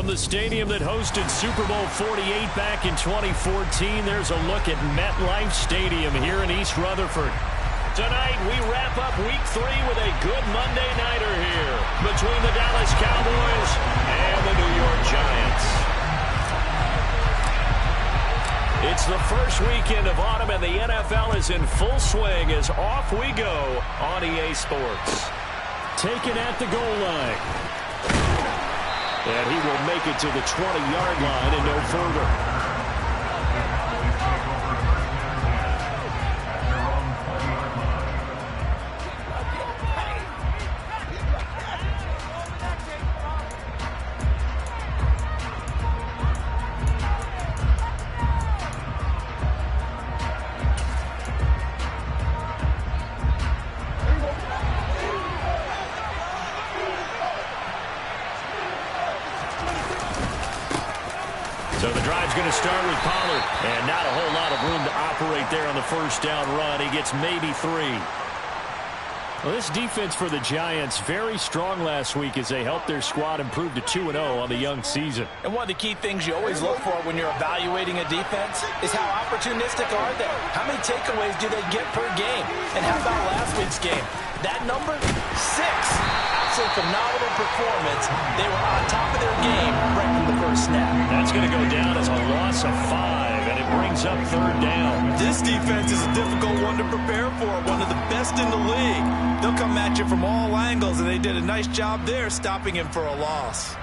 From the stadium that hosted Super Bowl 48 back in 2014, there's a look at MetLife Stadium here in East Rutherford. Tonight, we wrap up Week 3 with a good Monday nighter here between the Dallas Cowboys and the New York Giants. It's the first weekend of autumn, and the NFL is in full swing as off we go on EA Sports. Taken at the goal line. And he will make it to the 20-yard line and no further. So the drive's going to start with Pollard, and not a whole lot of room to operate there on the first down run. He gets maybe 3. Well, this defense for the Giants, very strong last week as they helped their squad improve to 2-0 on the young season. And one of the key things you always look for when you're evaluating a defense is how opportunistic are they? How many takeaways do they get per game? And how about last week's game? That number? 6. Absolutely phenomenal performance. They were on top of their game right from the first snap. That's going to go down as a loss of 5, and it brings up 3rd down. This defense is a difficult one to prepare for, one of the best in the league. They'll come at you from all angles, and they did a nice job there stopping him for a loss.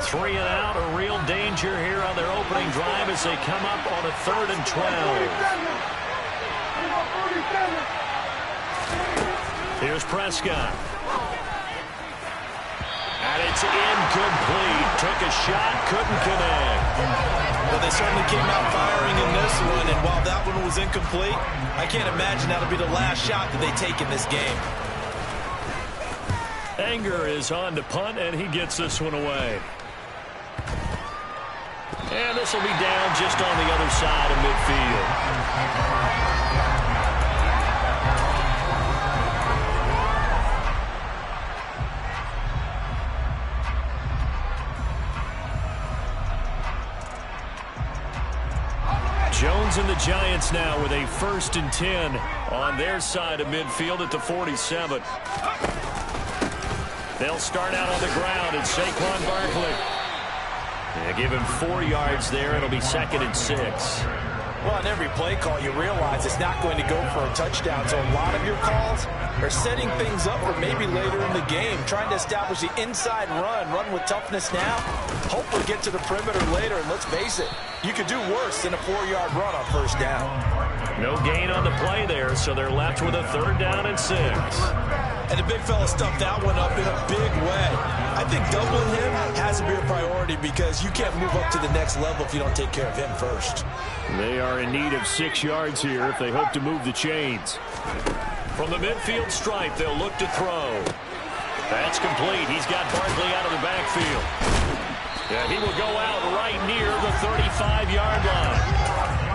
3 and out, a real danger here on their opening drive as they come up on a 3rd and 12. Here's Prescott. And it's incomplete. Took a shot, couldn't connect. Well, they certainly came out firing in this one, and while that one was incomplete, I can't imagine that'll be the last shot that they take in this game. Anger is on to punt, and he gets this one away. And this will be down just on the other side of midfield. Jones and the Giants now with a 1st and 10 on their side of midfield at the 47. They'll start out on the ground, and Saquon Barkley. Yeah, give him 4 yards there. It'll be 2nd and 6. Well, on every play call, you realize it's not going to go for a touchdown. So a lot of your calls are setting things up for maybe later in the game, trying to establish the inside run with toughness now. Hopefully get to the perimeter later, and let's face it, you could do worse than a 4-yard run on 1st down. No gain on the play there, so they're left with a 3rd down and 6. And the big fella stuffed that one up in a big way. I think doubling him has to be a priority because you can't move up to the next level if you don't take care of him first. They are in need of 6 yards here if they hope to move the chains. From the midfield stripe, they'll look to throw. That's complete. He's got Barkley out of the backfield. Yeah, he will go out right near the 35-yard line.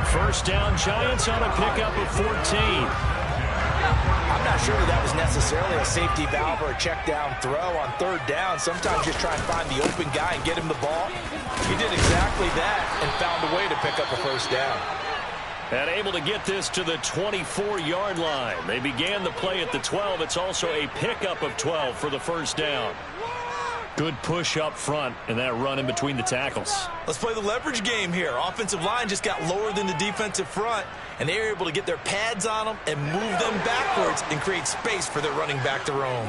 1st down, Giants on a pickup of 14. I'm not sure that was necessarily a safety valve or a check down throw on 3rd down. Sometimes you try and find the open guy and get him the ball. He did exactly that and found a way to pick up a 1st down. And able to get this to the 24-yard line. They began the play at the 12. It's also a pickup of 12 for the 1st down. Good push up front and that run in between the tackles. Let's play the leverage game here. Offensive line just got lower than the defensive front, and they were able to get their pads on them and move them backwards and create space for their running back to roam.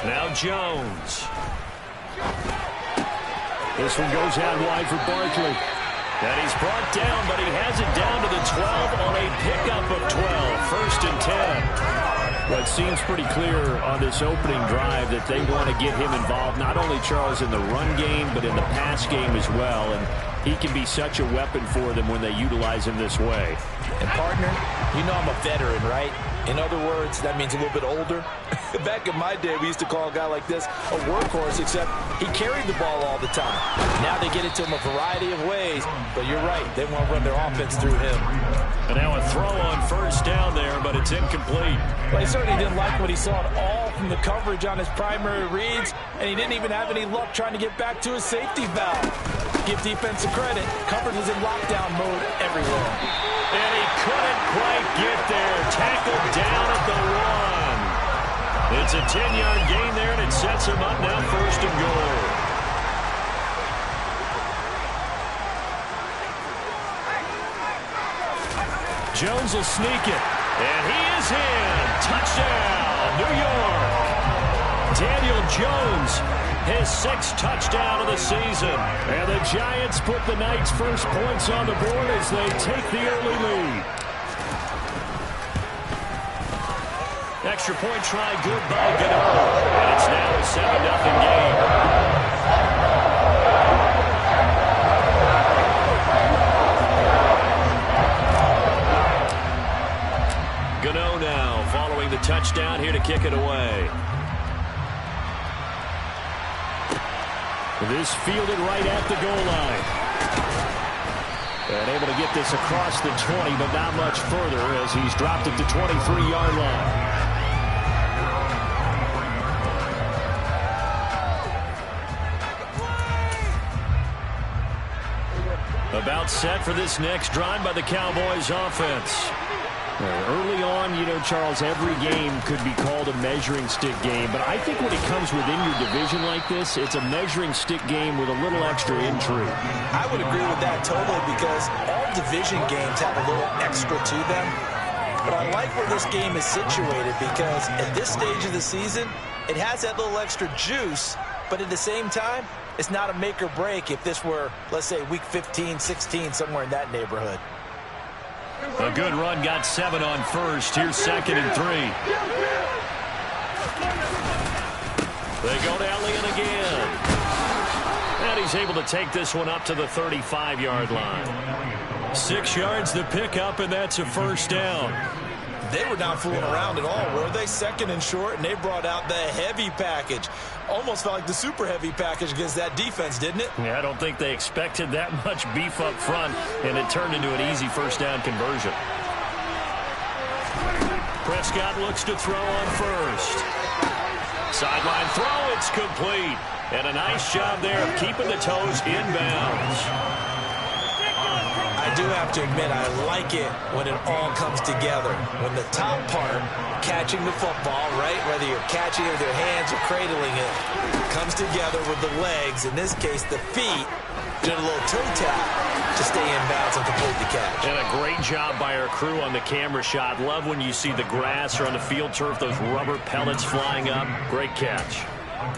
Now Jones. This one goes out wide for Barkley. And he's brought down, but he has it down to the 12 on a pickup of 12. 1st and 10. Well, it seems pretty clear on this opening drive that they want to get him involved, not only, Charles, in the run game, but in the pass game as well. And he can be such a weapon for them when they utilize him this way. And, partner, you know I'm a veteran, right? In other words, that means a little bit older. Back in my day, we used to call a guy like this a workhorse, except he carried the ball all the time. Now they get it to him a variety of ways, but you're right, they want to run their offense through him. And now a throw on first down there, but it's incomplete. Well, he certainly didn't like what he saw at all from the coverage on his primary reads, and he didn't even have any luck trying to get back to his safety valve. Give defensive credit, coverage was in lockdown mode everywhere. And he couldn't quite get there. Tackled down at the 1. It's a 10-yard gain there, and it sets him up now 1st and goal. Jones will sneak it. And he is in. Touchdown, New York. Daniel Jones, his 6th touchdown of the season. And the Giants put the Knights' first points on the board as they take the early lead. Extra point try good by Godot. And it's now a 7-0 game. Godot now following the touchdown here to kick it away. This fielded right at the goal line. And able to get this across the 20, but not much further as he's dropped at the 23-yard line. About set for this next drive by the Cowboys offense. Early on, you know, Charles, every game could be called a measuring stick game. But I think when it comes within your division like this, it's a measuring stick game with a little extra intrigue. I would agree with that totally because all division games have a little extra to them. But I like where this game is situated because at this stage of the season, it has that little extra juice. But at the same time, it's not a make or break if this were, let's say, week 15, 16, somewhere in that neighborhood. A good run, got 7 on first. Here's 2nd and 3. They go to Elliott again. And he's able to take this one up to the 35-yard line. 6 yards the pickup, and that's a first down. They were not fooling around at all, were they? 2nd and short, and they brought out the heavy package. Almost felt like the super heavy package against that defense, didn't it? Yeah, I don't think they expected that much beef up front, and it turned into an easy first down conversion. Prescott looks to throw on first. Sideline throw, it's complete. And a nice job there of keeping the toes inbounds. I do have to admit, I like it when it all comes together. When the top part, catching the football, right, whether you're catching it with your hands or cradling it, comes together with the legs, in this case the feet, doing a little toe tap to stay in bounds and complete the catch. And a great job by our crew on the camera shot. Love when you see the grass or on the field turf, those rubber pellets flying up. Great catch.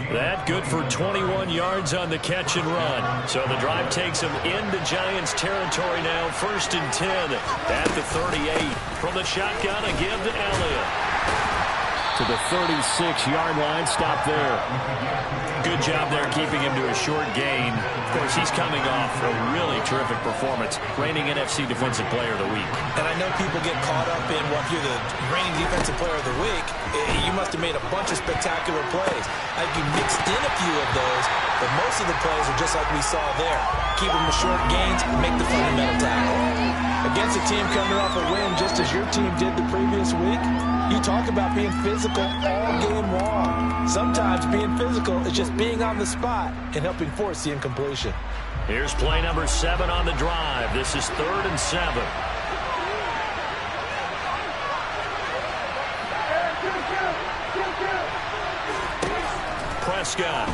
That good for 21 yards on the catch and run. So the drive takes him into Giants territory now. 1st and 10 at the 38. From the shotgun, a give to Elliott. To the 36-yard line. Stop there. Good job there keeping him to a short gain. Of course, he's coming off a really terrific performance. Reigning NFC Defensive Player of the Week. And I know people get caught up in, well, if you're the reigning Defensive Player of the Week, you must have made a bunch of spectacular plays. I think you mixed in a few of those, but most of the plays are just like we saw there. Keep them to short gains, make the fundamental tackle. Against a team coming off a win just as your team did the previous week, you talk about being physical all game long. Sometimes being physical is just being on the spot and helping force the incompletion. Here's play number 7 on the drive. This is 3rd and 7. Prescott.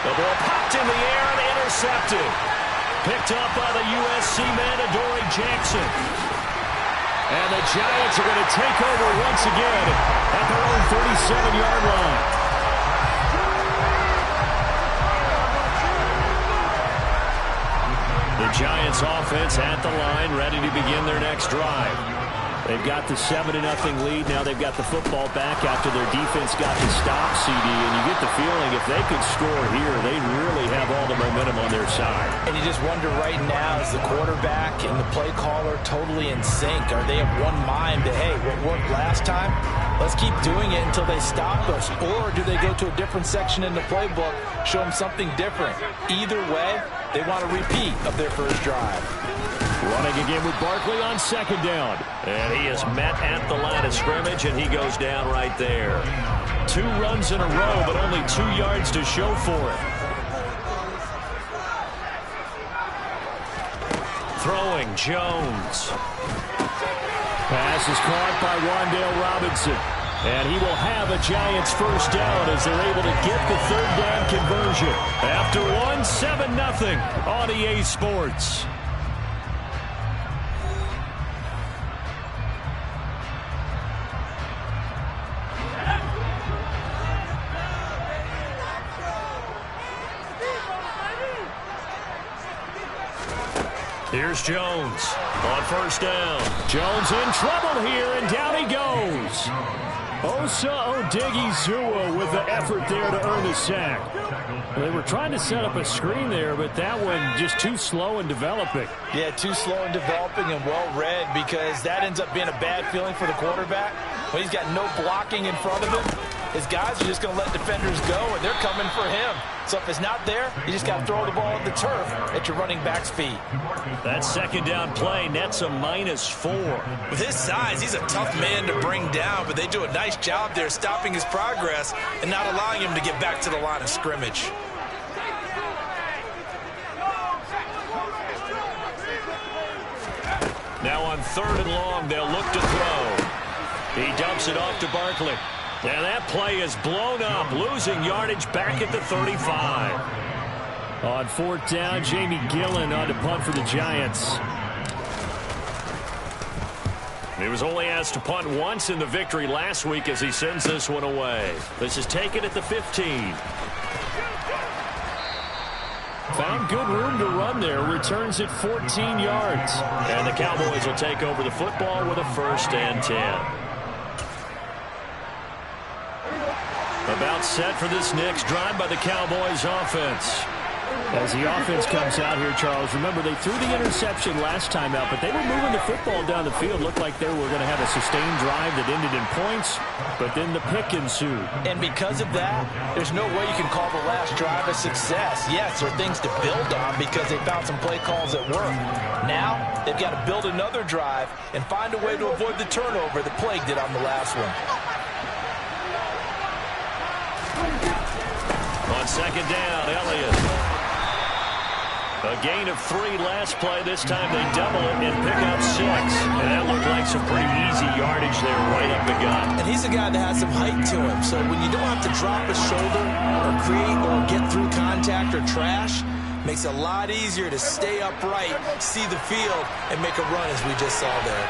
The ball popped in the air and intercepted. Picked up by the USC man, Adoree Jackson. And the Giants are going to take over once again at their own 37-yard line. The Giants offense at the line, ready to begin their next drive. They've got the 7-0 lead. Now they've got the football back after their defense got the stop, CD. And you get the feeling if they could score here, they really have all the momentum on their side. And you just wonder right now, is the quarterback and the play caller totally in sync? Are they of one mind that, hey, what worked last time, let's keep doing it until they stop us? Or do they go to a different section in the playbook, show them something different? Either way, they want a repeat of their first drive. Running again with Barkley on 2nd down. And he is met at the line of scrimmage, and he goes down right there. 2 runs in a row, but only 2 yards to show for it. Throwing, Jones. Pass is caught by Wan'Dale Robinson. And he will have a Giants first down as they're able to get the 3rd down conversion. After 7-0 on EA Sports. Here's Jones on 1st down. Jones in trouble here, and down he goes. Osa Odighizuwa with the effort there to earn the sack. They were trying to set up a screen there, but that one just too slow in developing. Yeah, too slow in developing and well read, because that ends up being a bad feeling for the quarterback. When he's got no blocking in front of him, his guys are just going to let defenders go, and they're coming for him. So if it's not there, you just got to throw the ball at the turf at your running back's feet. That 2nd down play nets a -4. With his size, he's a tough man to bring down, but they do a nice job there stopping his progress and not allowing him to get back to the line of scrimmage. Now on 3rd and long, they'll look to throw. He dumps it off to Barkley. And that play is blown up, losing yardage back at the 35. On 4th down, Jamie Gillen on to punt for the Giants. He was only asked to punt once in the victory last week as he sends this one away. This is taken at the 15. Found good room to run there. Returns it 14 yards. And the Cowboys will take over the football with a 1st and 10. About set for this next drive by the Cowboys offense. As the offense comes out here, Charles, remember they threw the interception last time out, but they were moving the football down the field. Looked like they were going to have a sustained drive that ended in points, but then the pick ensued. And because of that, there's no way you can call the last drive a success. Yes, there are things to build on because they found some play calls that work. Now, they've got to build another drive and find a way to avoid the turnover that plagued it on the last one. On 2nd down, Elliott. A gain of 3 last play. This time they double it and pick up 6. And that looked like some pretty easy yardage there right up the gut. And he's a guy that has some height to him. So when you don't have to drop a shoulder or create or get through contact or trash, makes it a lot easier to stay upright, see the field, and make a run as we just saw there.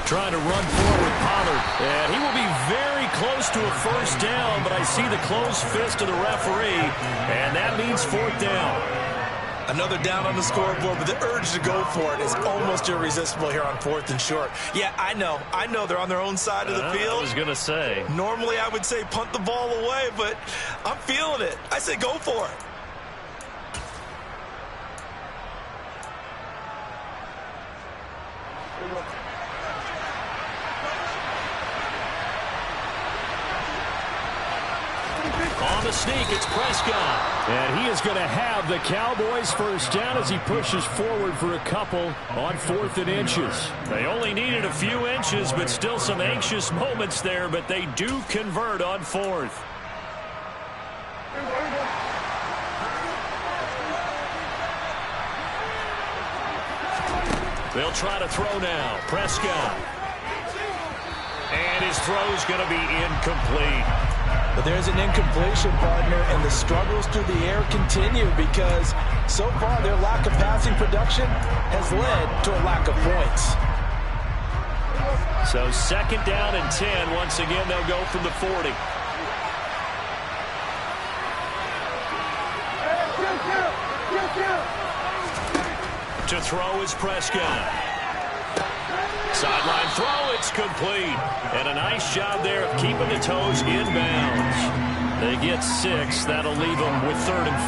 Trying to run forward, Pollard. And he will be very close to a 1st down, but I see the closed fist of the referee, and that means 4th down. Another down on the scoreboard, but the urge to go for it is almost irresistible here on 4th and short. Yeah, I know they're on their own side of the field. I was going to say. Normally I would say punt the ball away, but I'm feeling it. I say go for it. On the sneak, it's Prescott. And he is going to have the Cowboys first down as he pushes forward for a couple on 4th and inches. They only needed a few inches, but still some anxious moments there, but they do convert on 4th. They'll try to throw now. Prescott. And his throw's going to be incomplete. But there's an incompletion, partner, and the struggles through the air continue because so far their lack of passing production has led to a lack of points. So 2nd down and 10. Once again, they'll go from the 40. To throw is Prescott. Sideline throw, it's complete. And a nice job there of keeping the toes in bounds. They get 6. That'll leave them with 3rd and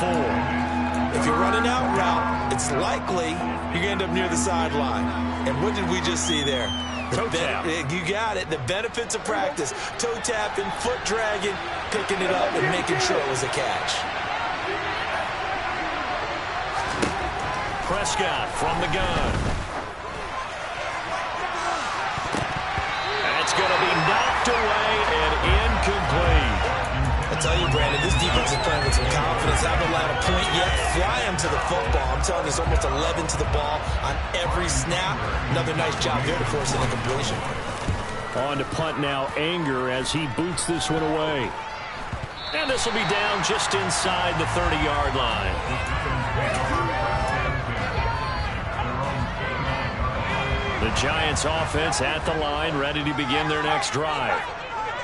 4. If you're running out route, it's likely you're going to end up near the sideline. And what did we just see there? Toe tap. You got it. The benefits of practice. Toe tapping, foot dragging, picking it up, and making sure it was a catch. Prescott from the gun. That's going to be knocked away and incomplete. I tell you, Brandon, this defense is playing with some confidence. Haven't allowed a point yet. Fly him to the football. I'm telling you, there's almost 11 to the ball on every snap. Another nice job there to force an incompletion. On to punt now, Anger, as he boots this one away. And this will be down just inside the 30-yard line. The Giants offense at the line, ready to begin their next drive.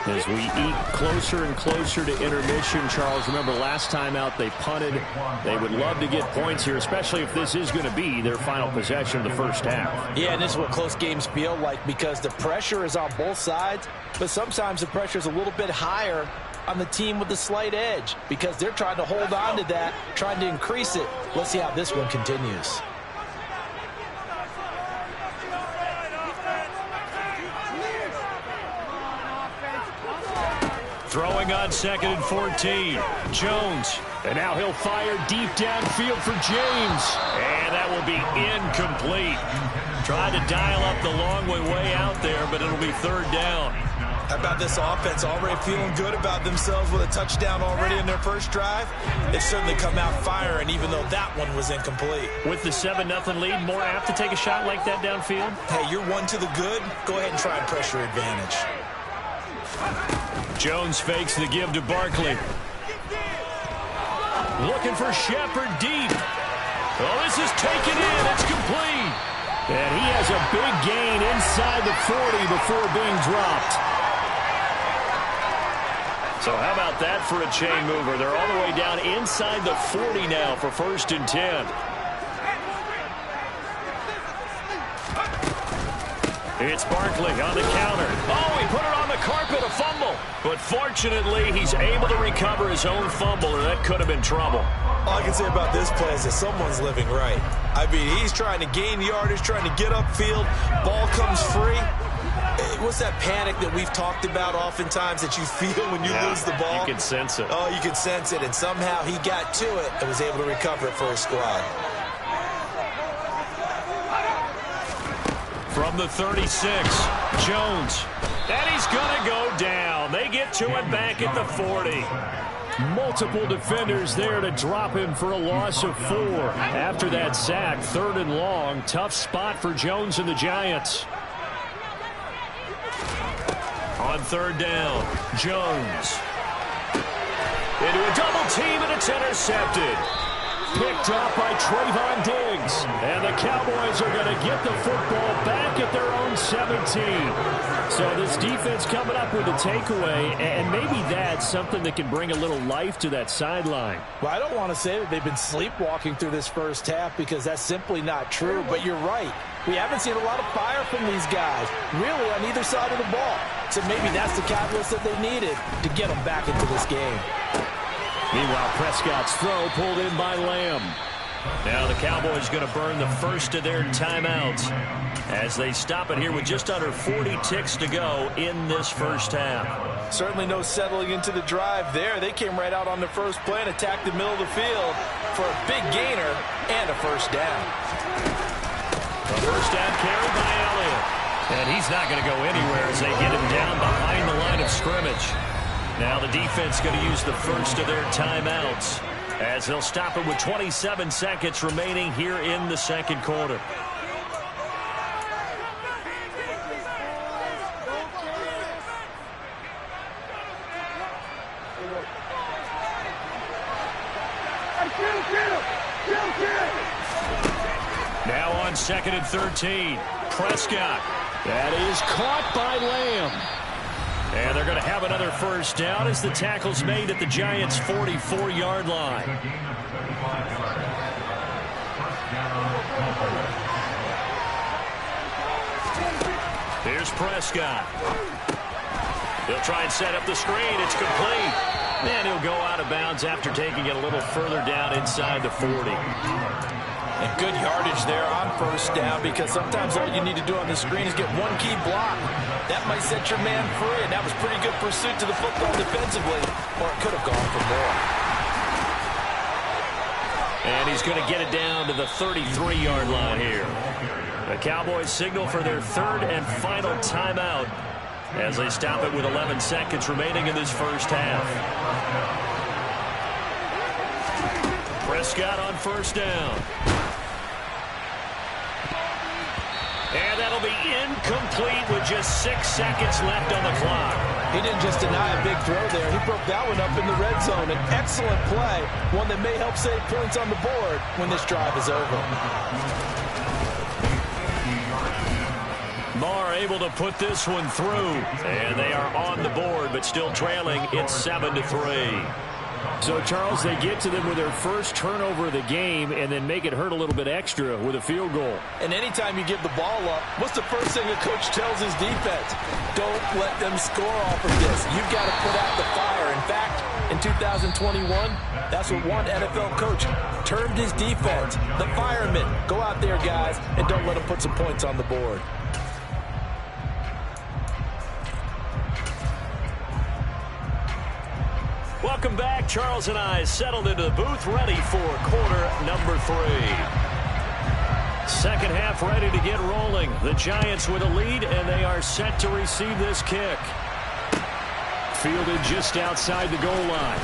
As we eat closer and closer to intermission, Charles, remember last time out they punted. They would love to get points here, especially if this is going to be their final possession of the first half. Yeah, and this is what close games feel like because the pressure is on both sides, but sometimes the pressure is a little bit higher on the team with the slight edge because they're trying to hold on to that, trying to increase it. Let's see how this one continues. Throwing on 2nd and 14. Jones. And now he'll fire deep downfield for James. And that will be incomplete. Tried to dial up the long way out there, but it'll be 3rd down. How about this offense already feeling good about themselves with a touchdown already in their first drive? They've certainly come out firing, even though that one was incomplete. With the 7-0 lead, more apt to take a shot like that downfield? Hey, you're one to the good. Go ahead and try and pressure advantage. Jones fakes the give to Barkley. Looking for Shepard deep. Oh, this is taken in. It's complete. And he has a big gain inside the 40 before being dropped. So how about that for a chain mover? They're all the way down inside the 40 now for 1st and 10. It's Barkley on the counter. Oh, he put it on the carpet, a fumble. But fortunately, he's able to recover his own fumble, or that could have been trouble. All I can say about this play is that someone's living right. I mean, he's trying to gain yardage, trying to get upfield. Ball comes free. What's that panic that we've talked about oftentimes that you feel when you lose the ball? You can sense it. Oh, you can sense it, and somehow he got to it and was able to recover it for his squad. From the 36, Jones. And he's going to go down. They get to it back at the 40. Multiple defenders there to drop him for a loss of 4. After that sack, 3rd and long. Tough spot for Jones and the Giants. On 3rd down, Jones. Into a double team, and it's intercepted. Picked up by Trayvon Diggs. And the Cowboys are going to get the football back at their own 17. So this defense coming up with a takeaway, and maybe that's something that can bring a little life to that sideline. Well, I don't want to say that they've been sleepwalking through this first half because that's simply not true, but you're right. We haven't seen a lot of fire from these guys, really on either side of the ball. So maybe that's the catalyst that they needed to get them back into this game. Meanwhile, Prescott's throw pulled in by Lamb. Now the Cowboys going to burn the first of their timeouts as they stop it here with just under 40 ticks to go in this first half. Certainly no settling into the drive there. They came right out on the first play and attacked the middle of the field for a big gainer and a first down. A first down carry by Elliott. And he's not going to go anywhere as they get him down behind the line of scrimmage. Now the defense going to use the first of their timeouts as they'll stop it with 27 seconds remaining here in the second quarter. Now on 2nd and 13, Prescott. That is caught by Lamb. And they're going to have another first down as the tackle's made at the Giants' 44-yard line. Here's Prescott. He'll try and set up the screen. It's complete. And he'll go out of bounds after taking it a little further down inside the 40. And good yardage there on first down, because sometimes all you need to do on the screen is get one key block. That might set your man free, and that was pretty good pursuit to the football defensively, or it could have gone for more. And he's going to get it down to the 33-yard line here. The Cowboys signal for their third and final timeout as they stop it with 11 seconds remaining in this first half. Prescott on first down. And that'll be incomplete with just 6 seconds left on the clock. He didn't just deny a big throw there. He broke that one up in the red zone. An excellent play, one that may help save points on the board when this drive is over. Marr able to put this one through. And they are on the board, but still trailing. It's 7-3. So, Charles, they get to them with their first turnover of the game and then make it hurt a little bit extra with a field goal. And anytime you give the ball up, what's the first thing a coach tells his defense? Don't let them score off of this. You've got to put out the fire. In fact, in 2021, that's what one NFL coach termed his defense. The firemen. Go out there, guys, and don't let them put some points on the board. Welcome back. Charles and I settled into the booth, ready for quarter number 3. Second half ready to get rolling. The Giants with a lead, and they are set to receive this kick. Fielded just outside the goal line.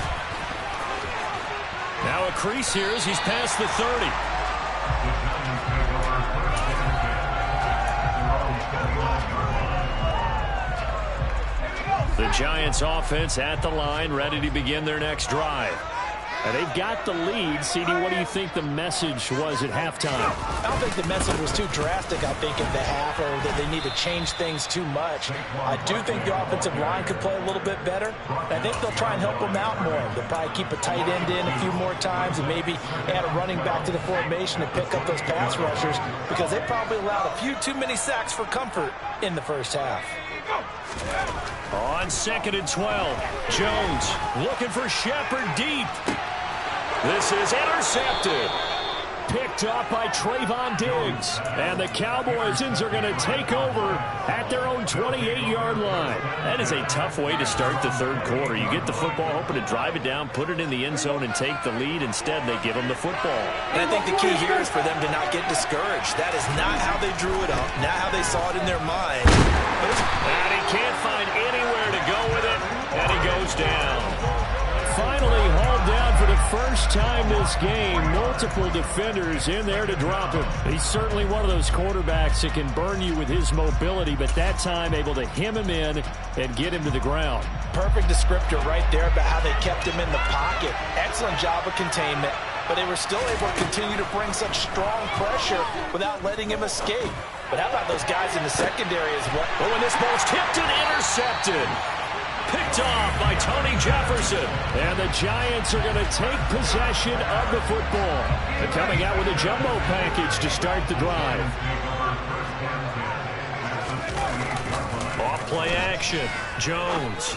Now a crease here as he's past the 30. The Giants offense at the line, ready to begin their next drive. And they've got the lead. CD, what do you think the message was at halftime? I don't think the message was too drastic, I think, at the half, or that they need to change things too much. I do think the offensive line could play a little bit better. I think they'll try and help them out more. They'll probably keep a tight end in a few more times and maybe add a running back to the formation and pick up those pass rushers, because they probably allowed a few too many sacks for comfort in the first half. On 2nd and 12, Jones looking for Shepard deep. This is intercepted. Picked off by Trayvon Diggs. And the Cowboys are going to take over at their own 28-yard line. That is a tough way to start the third quarter. You get the football, hoping to drive it down, put it in the end zone, and take the lead. Instead, they give them the football. And I think the key here is for them to not get discouraged. That is not how they drew it up, not how they saw it in their mind. And he can't find anywhere to go with it, and he goes down. Finally hauled down for the first time this game. Multiple defenders in there to drop him. He's certainly one of those quarterbacks that can burn you with his mobility, but that time able to hem him in and get him to the ground. Perfect descriptor right there about how they kept him in the pocket. Excellent job of containment, but they were still able to continue to bring such strong pressure without letting him escape. But how about those guys in the secondary as well? Oh, and this ball's tipped and intercepted. Picked off by Tony Jefferson. And the Giants are going to take possession of the football. They're coming out with a jumbo package to start the drive. Off play action. Jones.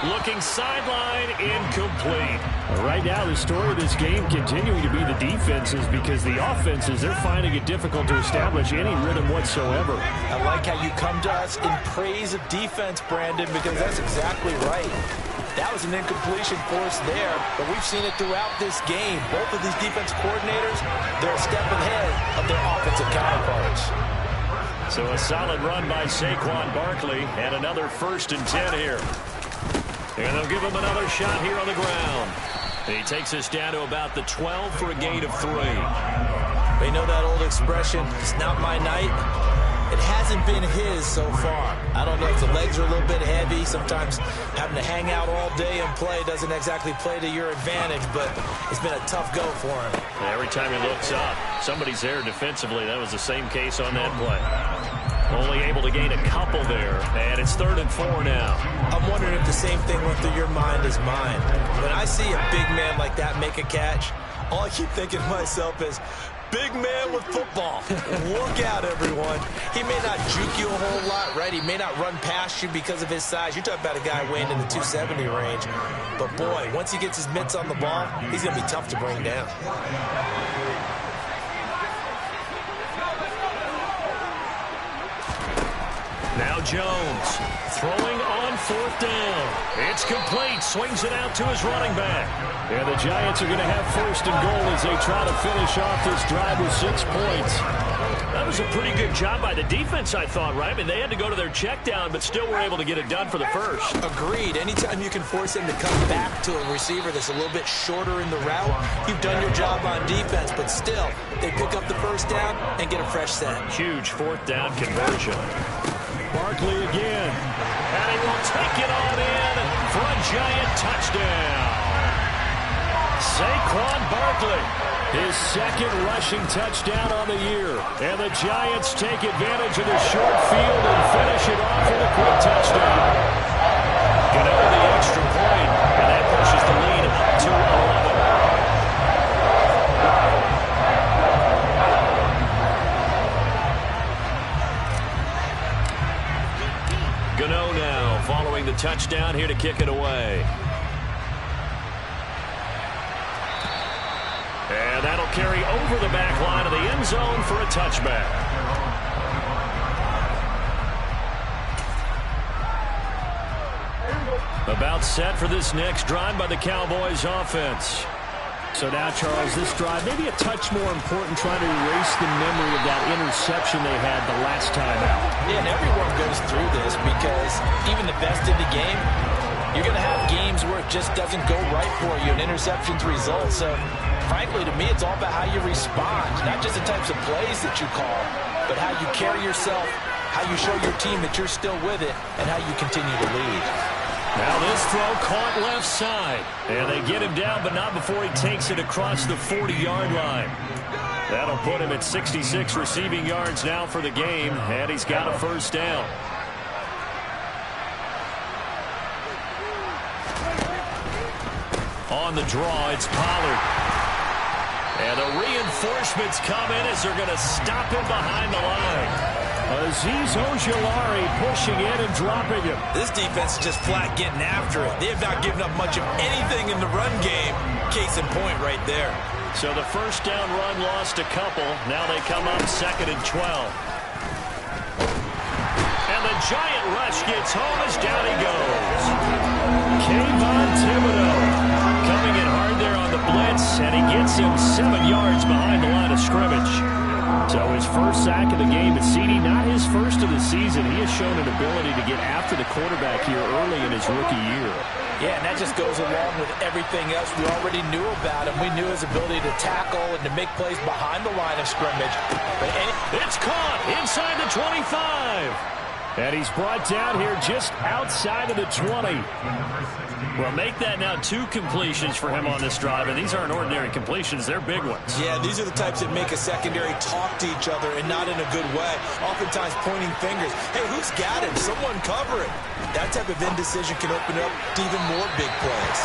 Looking sideline, incomplete. Right now, the story of this game continuing to be the defenses, because the offenses, they're finding it difficult to establish any rhythm whatsoever. I like how you come to us in praise of defense, Brandon, because that's exactly right. That was an incompletion force there, but we've seen it throughout this game. Both of these defense coordinators, they're a step ahead of their offensive counterparts. So a solid run by Saquon Barkley, and another 1st and 10 here. And they'll give him another shot here on the ground. And he takes us down to about the 12 for a gain of 3. They know that old expression, it's not my night. It hasn't been his so far. I don't know if the legs are a little bit heavy. Sometimes having to hang out all day and play doesn't exactly play to your advantage, but it's been a tough go for him. Every time he looks up, somebody's there defensively. That was the same case on that play. Only able to gain a couple there, and it's 3rd and 4 now. I'm wondering if the same thing went through your mind as mine. When I see a big man like that make a catch, all I keep thinking to myself is, big man with football. Look out, everyone. He may not juke you a whole lot, right? He may not run past you because of his size. You're talking about a guy weighing in the 270 range. But, boy, once he gets his mitts on the ball, he's going to be tough to bring down. Now Jones throwing on 4th down. It's complete. Swings it out to his running back. And the Giants are going to have 1st and goal as they try to finish off this drive with 6 points. That was a pretty good job by the defense, I thought, right? I mean, they had to go to their check down, but still were able to get it done for the first. Agreed. Anytime you can force him to come back to a receiver that's a little bit shorter in the route, you've done your job on defense, but still, they pick up the 1st down and get a fresh set. Huge 4th down conversion. Barkley again. And he will take it on in for a Giant touchdown. Saquon Barkley. His 2nd rushing touchdown on the year. And the Giants take advantage of the short field and finish it off with a quick touchdown. Get over the extra point, and that pushes the lead up to 11. Gano now following the touchdown here to kick it away. And that'll carry over the back line of the end zone for a touchback. About set for this next drive by the Cowboys offense. So now, Charles, this drive maybe a touch more important, trying to erase the memory of that interception they had the last time out. Yeah, and everyone goes through this because even the best in the game, you're going to have games where it just doesn't go right for you, and interceptions result. So, frankly, to me, it's all about how you respond, not just the types of plays that you call, but how you carry yourself, how you show your team that you're still with it, and how you continue to lead. Now this throw caught left side. And they get him down, but not before he takes it across the 40-yard line. That'll put him at 66 receiving yards now for the game, and he's got a 1st down. On the draw, it's Pollard. And the reinforcements come in as they're going to stop him behind the line. Azeez Ojulari pushing in and dropping him. This defense is just flat getting after it. They have not given up much of anything in the run game. Case in point right there. So the 1st down run lost a couple. Now they come up 2nd and 12. And the Giant rush gets home as down he goes. Kayvon Thibodeau coming in hard there on the blitz, and he gets him 7 yards behind the line of scrimmage. So his 1st sack of the game, but CD, not his 1st of the season. He has shown an ability to get after the quarterback here early in his rookie year. Yeah, and that just goes along with everything else we already knew about him. We knew his ability to tackle and to make plays behind the line of scrimmage. But it's caught inside the 25. And he's brought down here just outside of the 20. Well, make that now 2 completions for him on this drive, and these aren't ordinary completions. They're big ones. Yeah, these are the types that make a secondary talk to each other, and not in a good way. Oftentimes pointing fingers. Hey, who's got him? Someone cover him. That type of indecision can open up to even more big plays.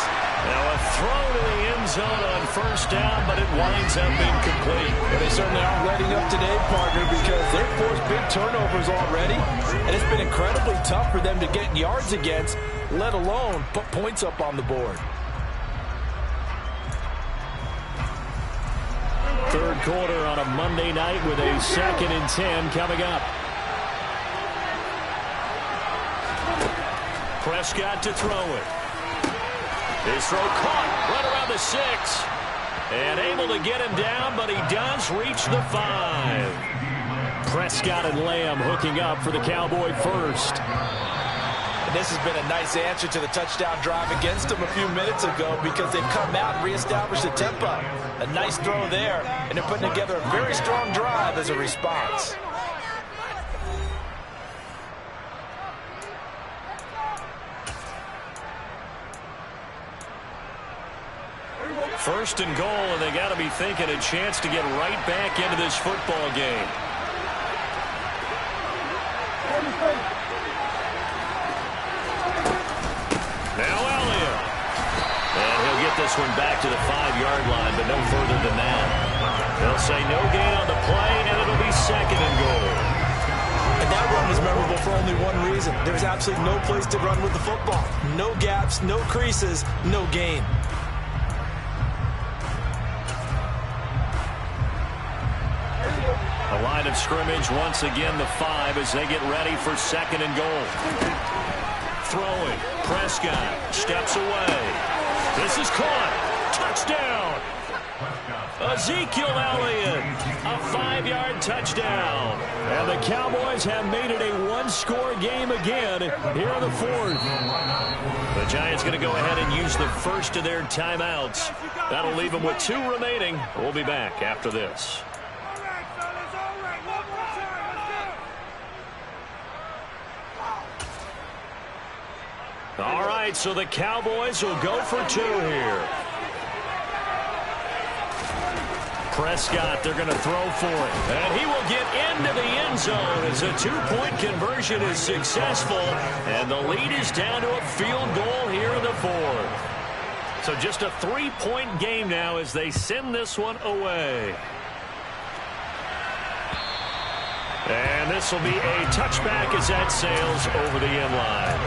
Now a throw to the end zone on 1st down, but it winds up incomplete. Well, they certainly aren't letting up today, partner, because they've forced big turnovers already, and it's been incredibly tough for them to get yards against, let alone put points up on the board. 3rd quarter on a Monday night with a 2nd and 10 coming up. Prescott to throw it. His throw caught right around the 6. And able to get him down, but he does reach the 5. Prescott and Lamb hooking up for the Cowboy 1st. And this has been a nice answer to the touchdown drive against them a few minutes ago because they've come out and reestablished the tempo. A nice throw there, and they're putting together a very strong drive as a response. First and goal, and they got to be thinking a chance to get right back into this football game. Now Elliott. And he'll get this one back to the 5-yard line, but no further than that. They'll say no gain on the play, and it'll be 2nd and goal. And that run was memorable for only one reason. There's absolutely no place to run with the football. No gaps, no creases, no gain. A line of scrimmage once again, the 5 as they get ready for 2nd and goal. Throwing. Prescott steps away. This is caught. Touchdown. Ezekiel Elliott. A 5-yard touchdown. And the Cowboys have made it a one-score game again here in the 4th. The Giants going to go ahead and use the first of their timeouts. That'll leave them with 2 remaining. We'll be back after this. All right, so the Cowboys will go for 2 here. Prescott, they're going to throw for it. And he will get into the end zone as a 2-point conversion is successful. And the lead is down to a field goal here in the 4th. So just a 3-point game now as they send this one away. And this will be a touchback as that sails over the end line.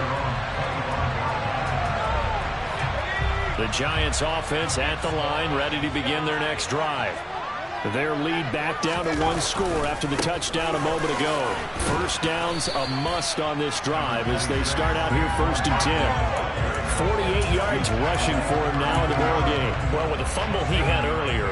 The Giants offense at the line, ready to begin their next drive. Their lead back down to 1 score after the touchdown a moment ago. First down's a must on this drive as they start out here 1st and 10. 48 yards rushing for him now in the ball game. Well, with the fumble he had earlier,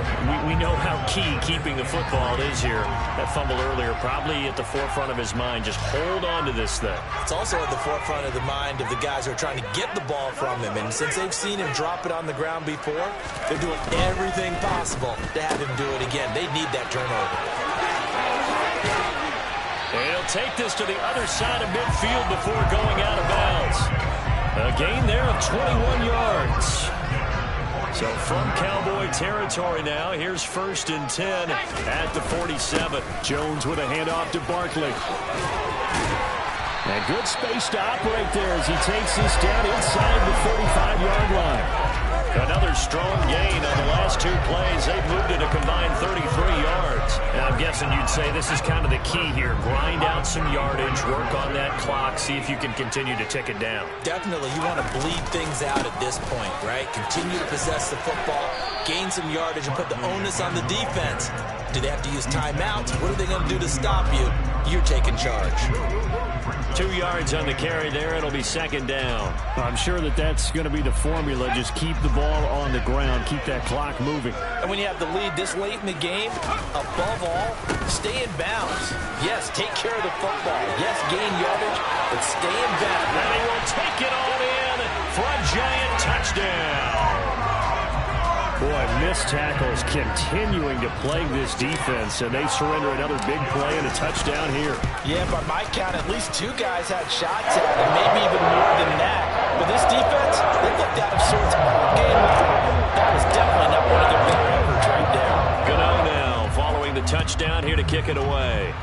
we know how key keeping the football is here. That fumble earlier probably at the forefront of his mind. Just hold on to this thing. It's also at the forefront of the mind of the guys who are trying to get the ball from him. And since they've seen him drop it on the ground before, they're doing everything possible to have him do it again. They need that turnover. He'll take this to the other side of midfield before going out of bounds. A gain there of 21 yards. So from Cowboy territory now, here's 1st and 10 at the 47. Jones with a handoff to Barkley. And good space to operate there as he takes this down inside the 45-yard line. Another strong gain on the last 2 plays. They've moved it a combined 33 yards. Now, I'm guessing you'd say this is kind of the key here. Grind out some yardage, work on that clock, see if you can continue to tick it down. Definitely, you want to bleed things out at this point, right? Continue to possess the football, gain some yardage, and put the onus on the defense. Do they have to use timeouts? What are they going to do to stop you? You're taking charge. 2 yards on the carry there. It'll be 2nd down. I'm sure that's going to be the formula. Just keep the ball on the ground. Keep that clock moving. And when you have the lead this late in the game, above all, stay in bounds. Yes, take care of the football. Yes, gain yardage, but stay in bounds. And he will take it all in for a Giant touchdown. Boy, missed tackles continuing to plague this defense, and they surrender another big play and a touchdown here. Yeah, by my count, at least 2 guys had shots at it, maybe even more than that. But this defense, they looked out of sorts all game long. That was definitely not one of their better efforts right there. Gano now following the touchdown here to kick it away.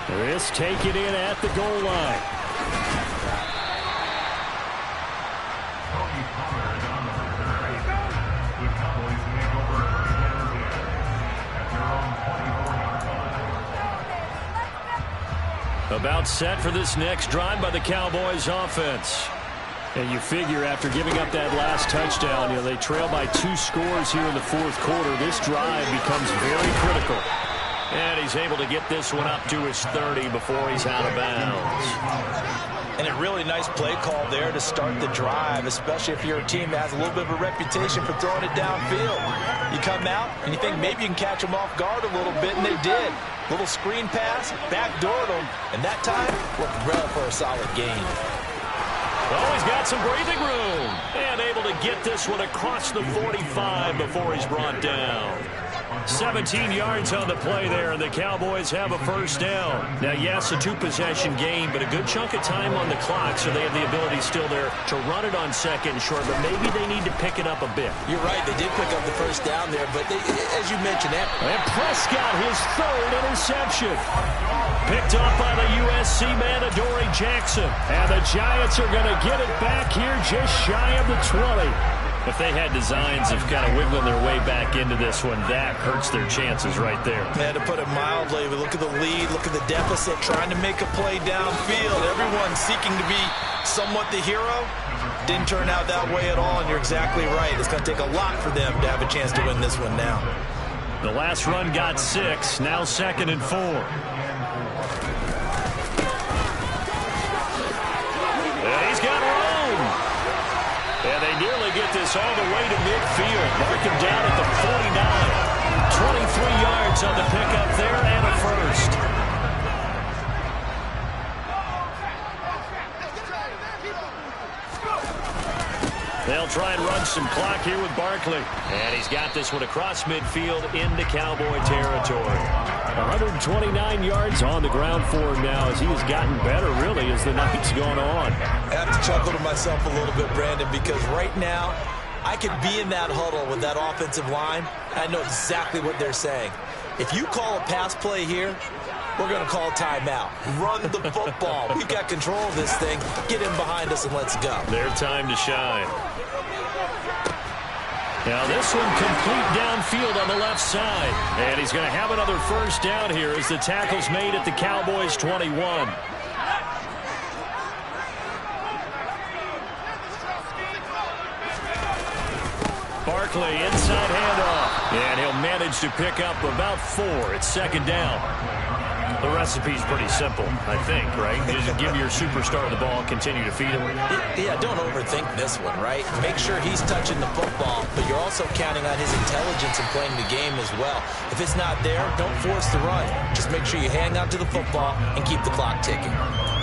This take it in at the goal line. About set for this next drive by the Cowboys offense. And you figure after giving up that last touchdown, they trail by 2 scores here in the 4th quarter. This drive becomes very critical. And he's able to get this one up to his 30 before he's out of bounds. And a really nice play call there to start the drive, especially if you're a team that has a little bit of a reputation for throwing it downfield. You come out and you think maybe you can catch them off guard a little bit, and they did. Little screen pass, backdoored them, and that time worked well for a solid gain. Oh, he's got some breathing room. And able to get this one across the 45 before he's brought down. 17 yards on the play there, and the Cowboys have a first down. Now, yes, a 2-possession game, but a good chunk of time on the clock, so they have the ability still there to run it on 2nd and short, but maybe they need to pick it up a bit. You're right, they did pick up the first down there, but as you mentioned, and Prescott, his 3rd interception. Picked off by the USC man, Adoree Jackson. And the Giants are going to get it back here just shy of the 20. If they had designs of kind of wiggling their way back into this one, that hurts their chances right there. Man, to put it mildly, we look at the lead, look at the deficit, trying to make a play downfield. Everyone seeking to be somewhat the hero. Didn't turn out that way at all, and you're exactly right. It's going to take a lot for them to have a chance to win this one now. The last run got 6, now 2nd and 4. And he's got room. And they nearly get this all the way to midfield. Mark him down at the 49. 23 yards on the pickup there and a first. They'll try and run some clock here with Barkley. And he's got this one across midfield into Cowboy territory. 129 yards on the ground for him now as he has gotten better, really, as the night's gone on. I have to chuckle to myself a little bit, Brandon, because right now I could be in that huddle with that offensive line. I know exactly what they're saying. If you call a pass play here, we're going to call timeout. Run the football. We've got control of this thing. Get in behind us and let's go. Their time to shine. Now this one complete downfield on the left side. And he's going to have another first down here as the tackle's made at the Cowboys' 21. Barkley inside handoff. And he'll manage to pick up about 4. It's 2nd down. The recipe's pretty simple, I think, right? Just give your superstar the ball, continue to feed him. Yeah, don't overthink this one, right? Make sure he's touching the football, but you're also counting on his intelligence in playing the game as well. If it's not there, don't force the run. Just make sure you hang on to the football and keep the clock ticking.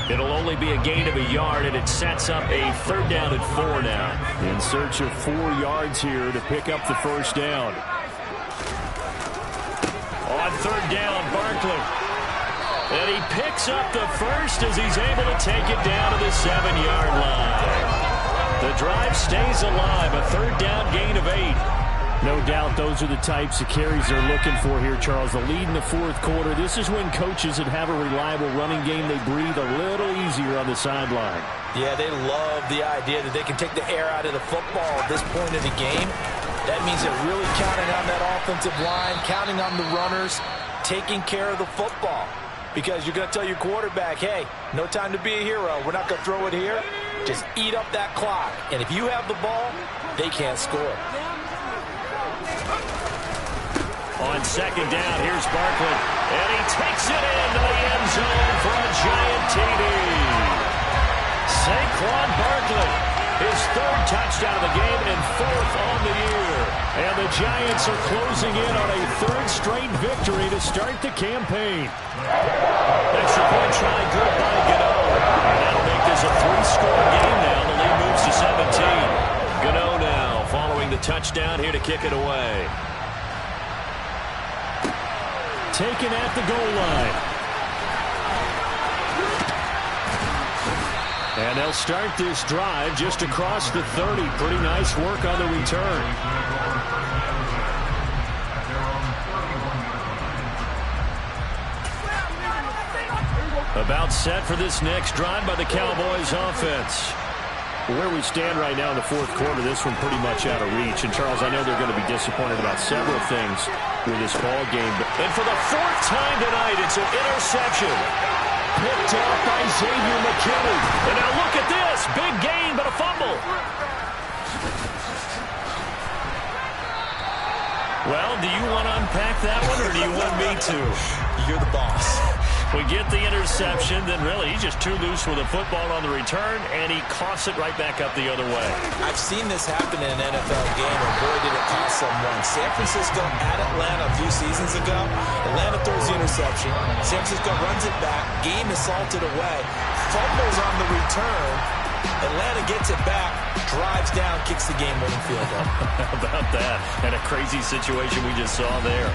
It'll only be a gain of a yard, and it sets up a 3rd down and 4 now. In search of 4 yards here to pick up the first down. On 3rd down, Barkley. And he picks up the first as he's able to take it down to the 7-yard line. The drive stays alive, a 3rd down gain of 8. No doubt those are the types of carries they're looking for here, Charles. The lead in the 4th quarter. This is when coaches that have a reliable running game, they breathe a little easier on the sideline. Yeah, they love the idea that they can take the air out of the football at this point of the game. That means they're really counting on that offensive line, counting on the runners, taking care of the football. Because you're going to tell your quarterback, hey, no time to be a hero. We're not going to throw it here. Just eat up that clock. And if you have the ball, they can't score. On 2nd down, here's Barkley. And he takes it into the end zone for a giant TD. Saquon Barkley, his 3rd touchdown of the game and 4th on the year. And the Giants are closing in on a 3rd straight victory to start the campaign. Extra point try good by Gano. And that'll make this a 3-score game now. The lead moves to 17. Gano now following the touchdown here to kick it away. Taken at the goal line. And they'll start this drive just across the 30. Pretty nice work on the return. About set for this next drive by the Cowboys offense. Where we stand right now in the 4th quarter, this one pretty much out of reach. And, Charles, I know they're going to be disappointed about several things with this ball game. And for the 4th time tonight, it's an interception. Picked off by Xavier McKinney. And now look at this. Big gain, but a fumble. Well, do you want to unpack that one, or do you want me to? You're the boss. We get the interception, then really he's just too loose with a football on the return, and he coughs it right back up the other way. I've seen this happen in an NFL game, and boy, did it cost someone. San Francisco at Atlanta a few seasons ago. Atlanta throws the interception. San Francisco runs it back. Game is salted away. Fumbles on the return. Atlanta gets it back, drives down, kicks the game-winning field goal. How about that? And a crazy situation we just saw there.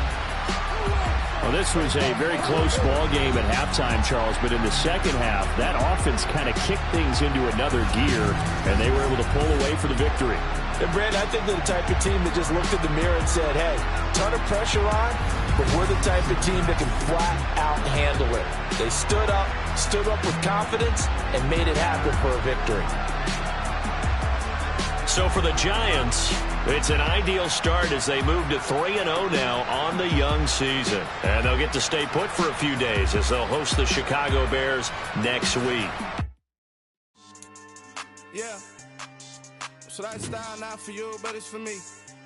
Well, this was a very close ball game at halftime, Charles, but in the 2nd half, that offense kind of kicked things into another gear, and they were able to pull away for the victory. And, Brad, I think they're the type of team that just looked in the mirror and said, hey, ton of pressure on, but we're the type of team that can flat out handle it. They stood up with confidence, and made it happen for a victory. So for the Giants, it's an ideal start as they move to 3-0 now on the young season. And they'll get to stay put for a few days as they'll host the Chicago Bears next week. Yeah. So that style not for you, but it's for me.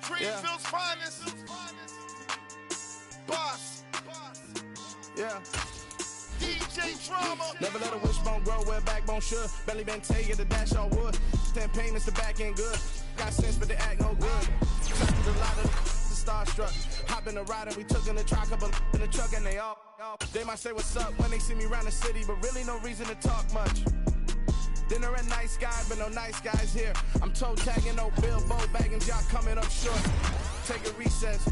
Greenfield's finest. Boss. Yeah. DJ Drama. Never let a wishbone grow where backbone should. Belly been taking the dash on wood. 10 payments, the back end good. Got sense, but they act no good. Trusted a lot of the starstruck. Hop in the ride and we took in the truck, couple in the truck, and they might say what's up when they see me around the city, but really no reason to talk much. Dinner a nice guy, but no nice guys here. I'm toe tagging, no billboard bagging, y'all coming up short. Take a recess.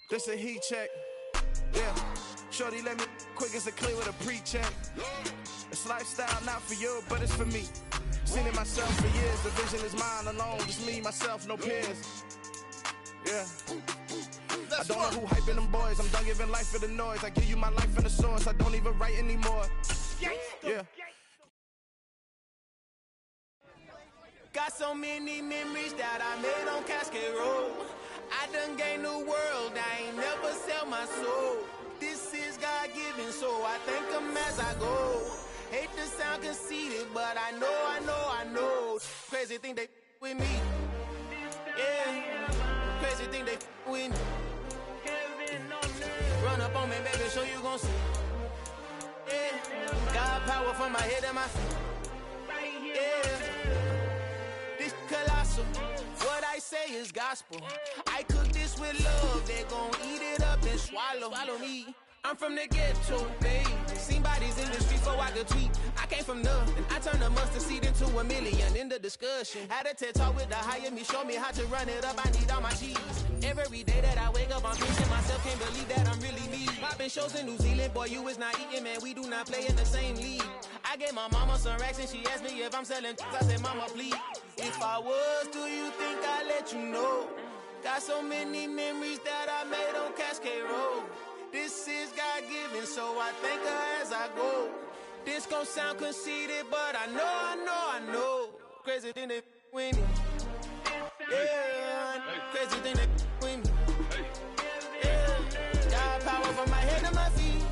This a heat check. Yeah. Shorty let me quick as a clear with a pre-check. It's lifestyle not for you, but it's for me. Seen it myself for years. The vision is mine alone. Just me, myself, no peers. Yeah. I don't know who hyping them boys. I'm done giving life for the noise. I give you my life in the source. I don't even write anymore. Yeah. Got so many memories that I made on Cascade Road. I done gained the world, I ain't never sell my soul. This is God-given, so I thank him as I go. Hate to sound conceited, but I know. Crazy thing they with me. Yeah, crazy thing they with me. Run up on me, baby, show you gon' see. Yeah, God power from my head and my feet. Yeah. Colossal. What I say is gospel. I cook this with love. They gon' eat it up and swallow me. I'm from the ghetto, babe. Seen bodies in the street so I could tweet. I came from nothing. I turned a mustard seed into a million in the discussion. Had a TED talk with the higher me, show me how to run it up. I need all my cheese. Every day that I wake up, I'm pinching myself. Can't believe that I'm really me. Popping shows in New Zealand, boy, you is not eating, man. We do not play in the same league. I gave my mama some racks and she asked me if I'm selling. I said, mama, please. If I was, do you think I'd let you know? Got so many memories that I made on Cascade Road. This is God-given, so I thank her as I go. This gon' sound conceited, but I know. Crazy thing they with me. Yeah, crazy thing they with me. Yeah, got power from my head to my feet.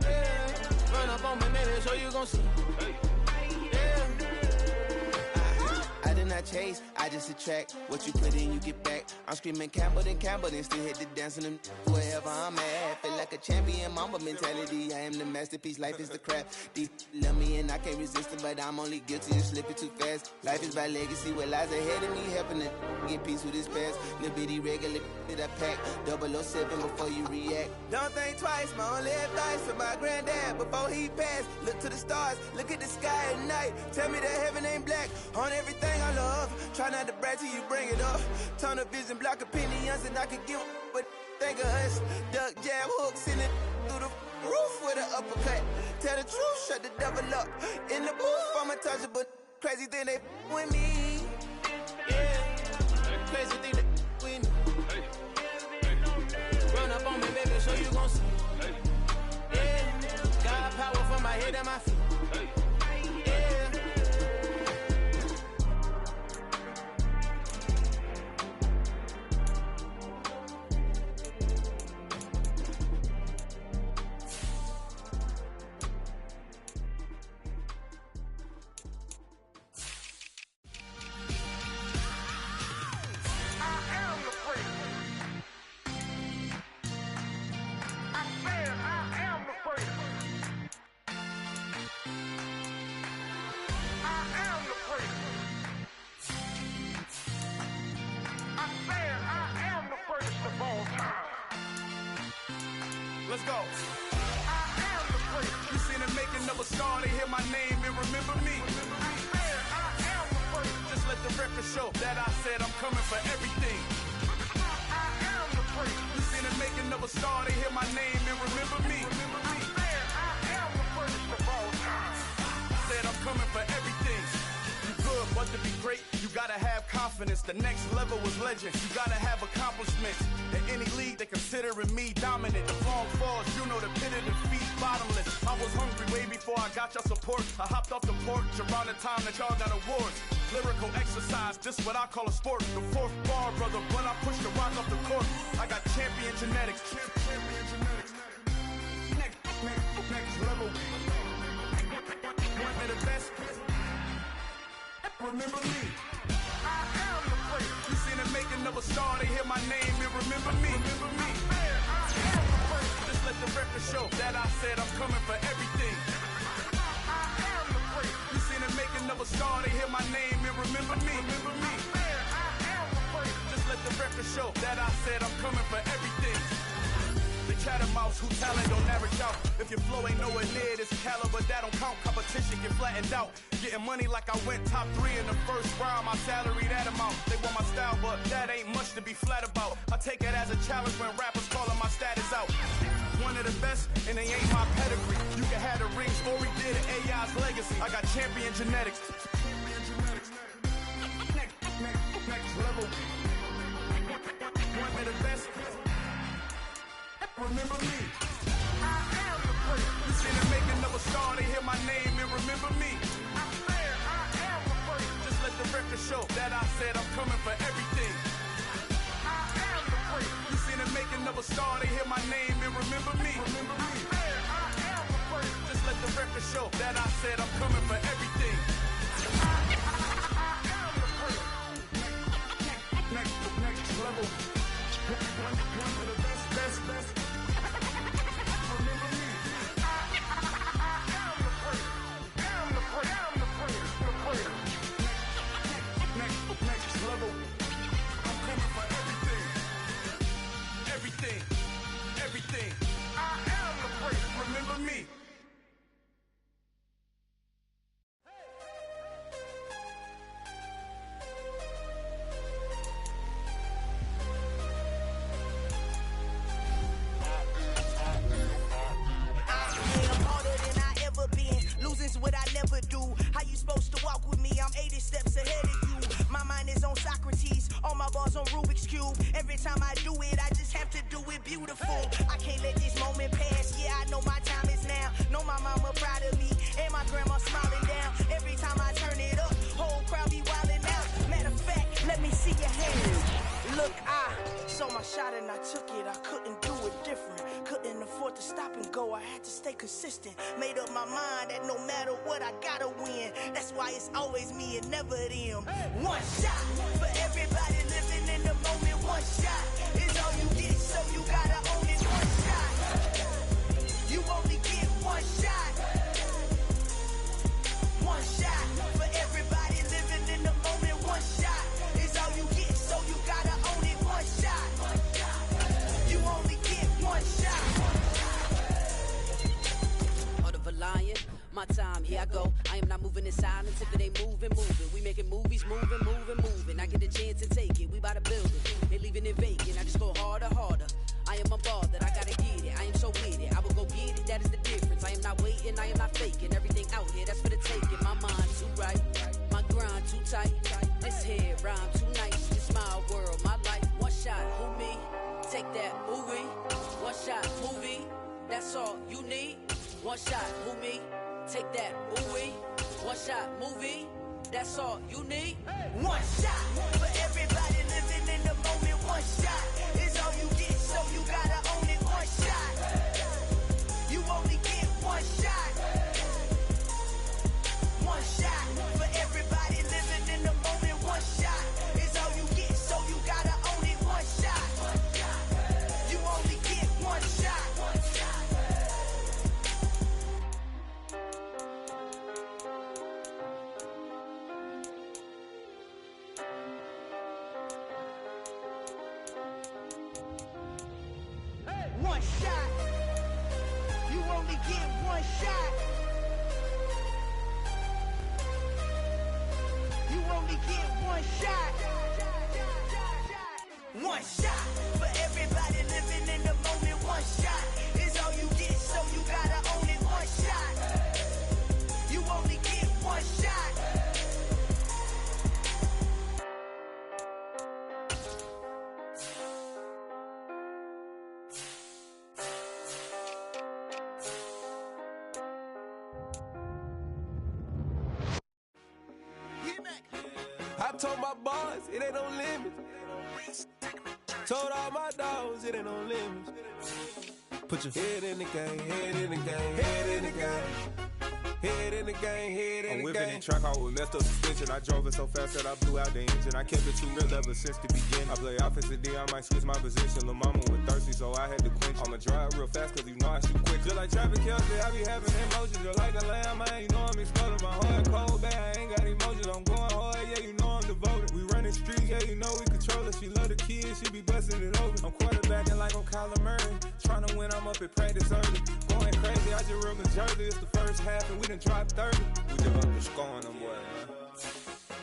Yeah, run up on me, maybe so you gon' see. I chase, I just attract what you put in, you get back. I'm screaming Campbell, then still hit the dance and them wherever I'm at. Feel like a champion, mamba mentality. I am the masterpiece, life is the crap. Deep love me and I can't resist it, but I'm only guilty of slipping too fast. Life is by legacy, what lies ahead of me, helping to get peace with his past. Little bitty regular that I pack, 007 before you react. Don't think twice, my only advice for my granddad before he passed. Look to the stars, look at the sky at night. Tell me that heaven ain't black on everything I love. Try not to brag till you bring it up. Tunnel vision, block opinions, and I could give but think of us. Duck jab hooks in it through the roof with an uppercut. Tell the truth, shut the devil up. In the booth, I'm untouchable. Crazy thing they with me. Yeah, crazy thing they with me. Run up on me, baby, so you gon' see. Yeah, got power from my head and my feet. Let's go. I am the first. You seen the making of a star, they hear my name and remember me. I am the first. Just let the record show that I said I'm coming for everything. I am the first. You seen the making of a star, they hear my name and remember me. I am the first of all time. Said I'm coming for everything. You good, but to be great, you gotta have confidence. confidence. The next level was legend. You gotta have accomplishments. In any league, they considering me dominant. The long falls, you know the pit of defeat, bottomless. I was hungry way before I got your support. I hopped off the porch around the time that y'all got awards. Lyrical exercise, this what I call a sport. The fourth bar, brother, when I push the rock off the court. I got champion genetics. Champion genetics. Next level. One of the best. Remember me. I am the player. You seen the making of a star, they hear my name and remember me. Remember me. I am the player. Just let the record show that I said I'm coming for everything. I am the player. You seen the making of a star, they hear my name and remember me. Remember me. I am the player. Just let the record show that I said I'm coming for everything. The chattermouths who talent don't average out. If your flow ain't nowhere near this caliber, that don't count. Competition get flattened out. Getting money like I went top 3 in the first round. My salary that amount. They want my style, but that ain't much to be flat about. I take it as a challenge when rappers calling my status out. One of the best, and they ain't my pedigree. You can have the rings, or we did it, AI's legacy. I got champion genetics. Next level. One of the best. Remember me. I am the player. You seen the making of a star, they hear my name and remember me. I am the player. Just let the record show that I said I'm coming for everything. I am the player. You seen the making of a star, they hear my name and remember me. Remember me. I am the player. Just let the record show that I said I'm coming for everything. I am the player. Next level. One of the best. Remember me. I am the player. I'm the player. Next level. I'm coming for everything. I am the player. Remember me. What I never do. How you supposed to walk with me? I'm 80 steps ahead of you. My mind is on Socrates, all my balls on Rubik's Cube. Every time I do it, I just have to do it beautiful. I can't let this moment pass. Yeah, I know my time is now. Know my mama proud of me, and my grandma smiling down. Every time I turn it up, whole crowd be wildin' out. Matter of fact, let me see your hands. Look, I saw my shot and I took it. I couldn't do it different. Couldn't afford to stop and go. I had to stay consistent. Made up my mind that no matter what, I gotta win. That's why it's always me and never them. One shot for everybody living in the moment. One shot is all you get, so you gotta own it. One shot. You only get one shot. One shot for everybody living in the moment. One shot is all you get, so you gotta own it. One shot. You only get one shot. Heart of a lion, my time, here I go. I am not moving in silence if it ain't moving. We making movies, moving. I get a chance to take it, we bout to build it. They leaving it vacant, I just go harder. I am a ball that I gotta get it. I am so with it, I will go get it, that is the difference. I am not waiting, I am not faking. Everything out here, that's for the taking. My mind too right, my grind too tight. This head rhyme too nice. This my world, my life. One shot, who me? Take that movie. One shot, movie. That's all you need. One shot, who me? Take that movie. One shot, movie. That's all you need. One shot for everybody living in the moment. One shot is all you get, so you gotta own it. One shot. You only get one shot. One shot for everybody living in the moment. One shot is all you get, so you gotta own it. One shot. You only get one shot. One shot. You only get one shot. You only get one shot. One shot for everybody living in the moment. One shot is all you get, so you gotta own it. One shot. You only get one shot. told my boys, it ain't no limits. Told all my dogs, it ain't no limits. Put your head in the game, head in the game, head in the game. Head in the game, head in the game. I'm whipping the track out with messed up suspension. I drove it so fast that I blew out the engine. I kept it too real ever since the beginning. I play offensive D, I might switch my position. Lil' mama was thirsty, so I had to quench. I'ma drive real fast, cause you know I shoot quick. Just like traffic Kelsey, I be having emotions. Just like a lamb, man, you know I'm exploding. My heart cold, bad, I ain't got emotions. I'm going hard, yeah, you know I'm devoted. We running streets, yeah, you know we control it. She love the kids, she be busting it over. I'm quarterbacking like I'm Kyler Murray. Trying to win, I'm up at practice early. Going crazy, I just real Jersey. It's the first half, and we done dropped 30. We just underscoring them, boy, man.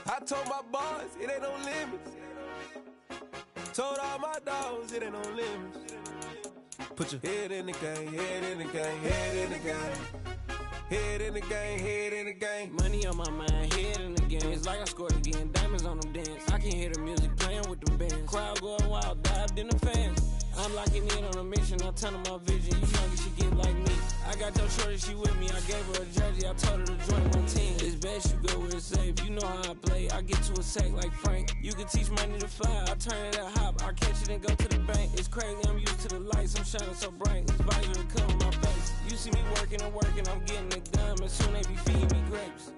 I told my boys, it ain't no limits. Told all my dogs, it ain't no limits. Put your head in the game, head in the game, head in the game. Head in the game, head in the game. Money on my mind, head in the game. It's like I scored again, diamonds on them dance. I can hear the music playing with the bands. Crowd going wild, dived in the fans. I'm locking in on a mission, I turn on my vision. You young, she get like me. I got your shorty, she with me. I gave her a jersey, I told her to join my team. It's best you go where it's safe. You know how I play, I get to a sack like Frank. You can teach money to fly, I turn it at hop. I catch it and go to the bank. It's crazy, I'm used to the lights, I'm shining so bright. This visor will cover my face. You see me working and working, I'm getting it done. And soon they be feeding me grapes.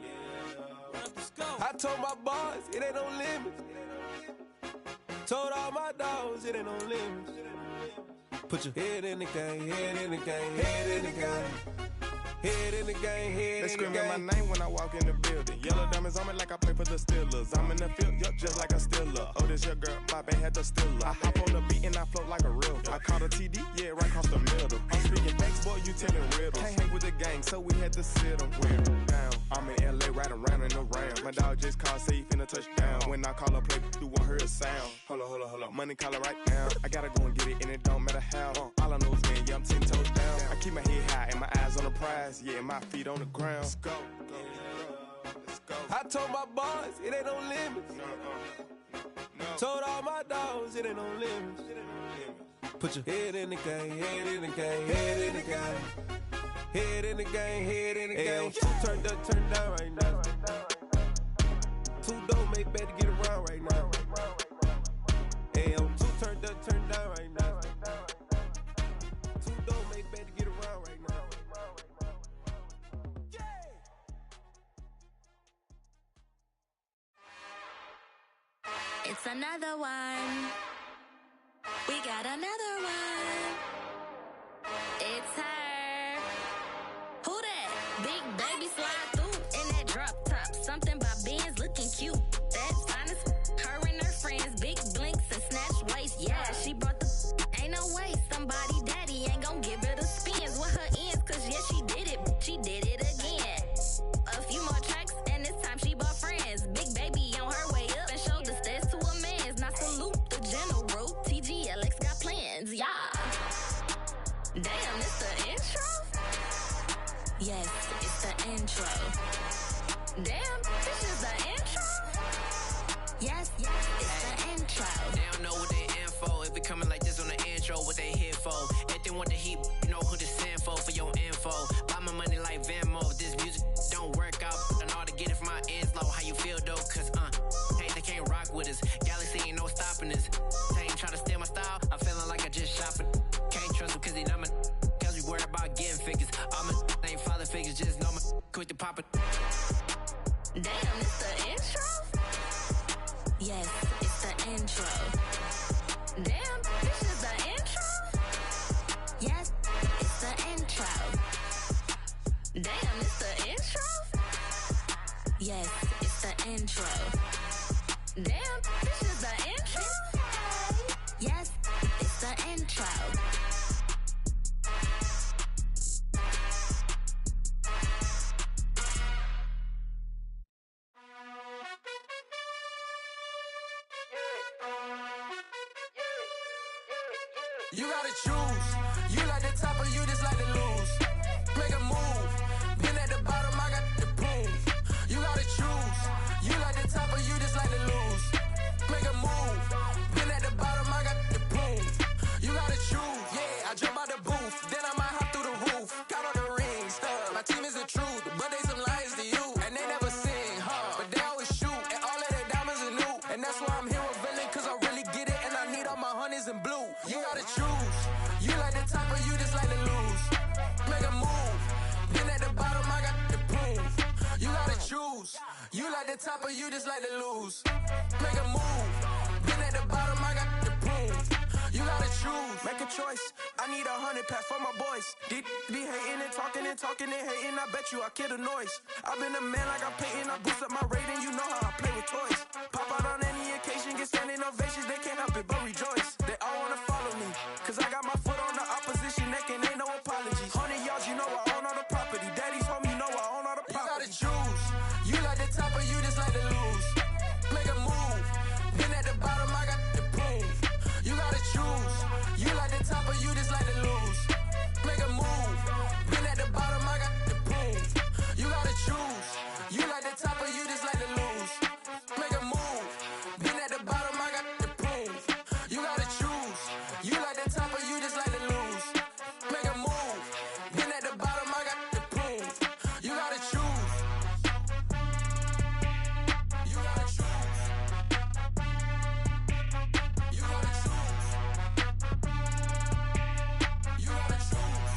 I told my boys, it ain't no limits. Told all my dogs, it ain't no limits. Put your head in the game, head in the game, head in the game. Head in the game, head in the game. They screaming my name when I walk in the building. Yellow diamonds on me like I play for the Steelers. I'm in the field, yup, just like a Steeler. Oh, this your girl, my bad had the Steeler. I hop on the beat and I float like a real. I caught a TD, yeah, right across the middle. I'm speaking facts, boy, you telling riddles. Can't hang with the gang, so we had to sit them down. I'm in LA, riding around in the round. My dog just called, say he finna touch down. When I call a play, you won't hear a sound. Hold up, money caller right now. I gotta go and get it, and it don't matter how. All I know is, man, yeah, I'm 10 toes down. I keep my head high and my eyes on the prize. Yeah, my feet on the ground. Let's go. I told my boys, it ain't no limits. Told all my dogs, it ain't no limits. Put your head in the game, head in the game, head in the game. Head in the game, head in the game. Turned up, turned down right now. Two dope make better get around right now. Hey, I'm two turned up, turned down right now. Two dope make better get around right now. It's another one. We got another one. It's her. Who that? Big baby slide through in that drop top. Something by Benz looking cute. That's honest. Her and her friends, big blinks and snatch waist. Yeah, she brought the. Ain't no way somebody daddy ain't gon' give her the spins with her ends. Cause yeah, she did it. She did it again. A few more tracks and this time she bought friends. Big baby on her way up and showed the stairs to a man's. Now salute the general. TGLX got plans, yeah. Damn, it's the intro? Yes, it's the intro. Damn, this is the intro? Yes, it's the intro. They don't know what they in for. If we coming like this on the intro, what they here for? If they want the heat, you know who to send for your info. Buy my money like Venmo. If this music don't work out, I know how to get it from my ends low. How you feel though? Cause hey, they can't rock with us. Galaxy ain't no stopping us. They ain't try to steal my style. I'm feeling like I just shop it. Can't trust them cause they not my. Cause we worried about getting figures. All my ain't father figures, just know my quick to pop it. Damn, it's the intro? Yes, it's the intro. Damn, this is the intro? Yes, it's the intro. Damn, it's the intro? Yes, it's the intro. Damn, this is the intro? Yes, it's the intro. You gotta choose. You like the top or you just like to lose. Make a move. Pin at the bottom, I got the boom. You gotta choose. You like the top or you just like to lose. Make a move. Pin at the bottom, I got the boom. You gotta choose. Yeah, I jump out the booth. Then I might hop through the roof. Count on the ring stuff. My team is the truth, but they some liars to you. And they never sing, huh? But they always shoot. And all of their diamonds are new. diamonds and blue. You gotta choose. You like the top or you just like to lose. Make a move. Been at the bottom, I got the proof. You gotta choose. You like the top or you just like to lose. Make a move. Been at the bottom, I got the proof. You gotta choose. Make a choice. I need 100 pack for my boys. These be hating and talking and talking and hating. I bet you I kill the noise. I've been a man like I'm Peyton. I boost up my rating. You know how I play with toys. Pop out on any occasion, get standing ovations. They can't help it but rejoice. They all wanna follow me, cause I got my foot on the opposition neck and ain't no apologies. 100 yards, you know I own all the property. Daddy's home, you know I own all the property. You gotta choose. You like the top or you just like to lose. Make a move. Been at the bottom, I got the proof. You gotta choose. You like the top or you just like to lose. Make a move. Been at the bottom, I got the proof. You gotta choose. You like the top or you just like to lose. Make a move. Been at the bottom, I got the proof. You gotta choose. You like the top or you just like to lose. Make a move. Been at the bottom, I got the proof. You gotta choose. You gotta choose. You gotta choose. You gotta choose.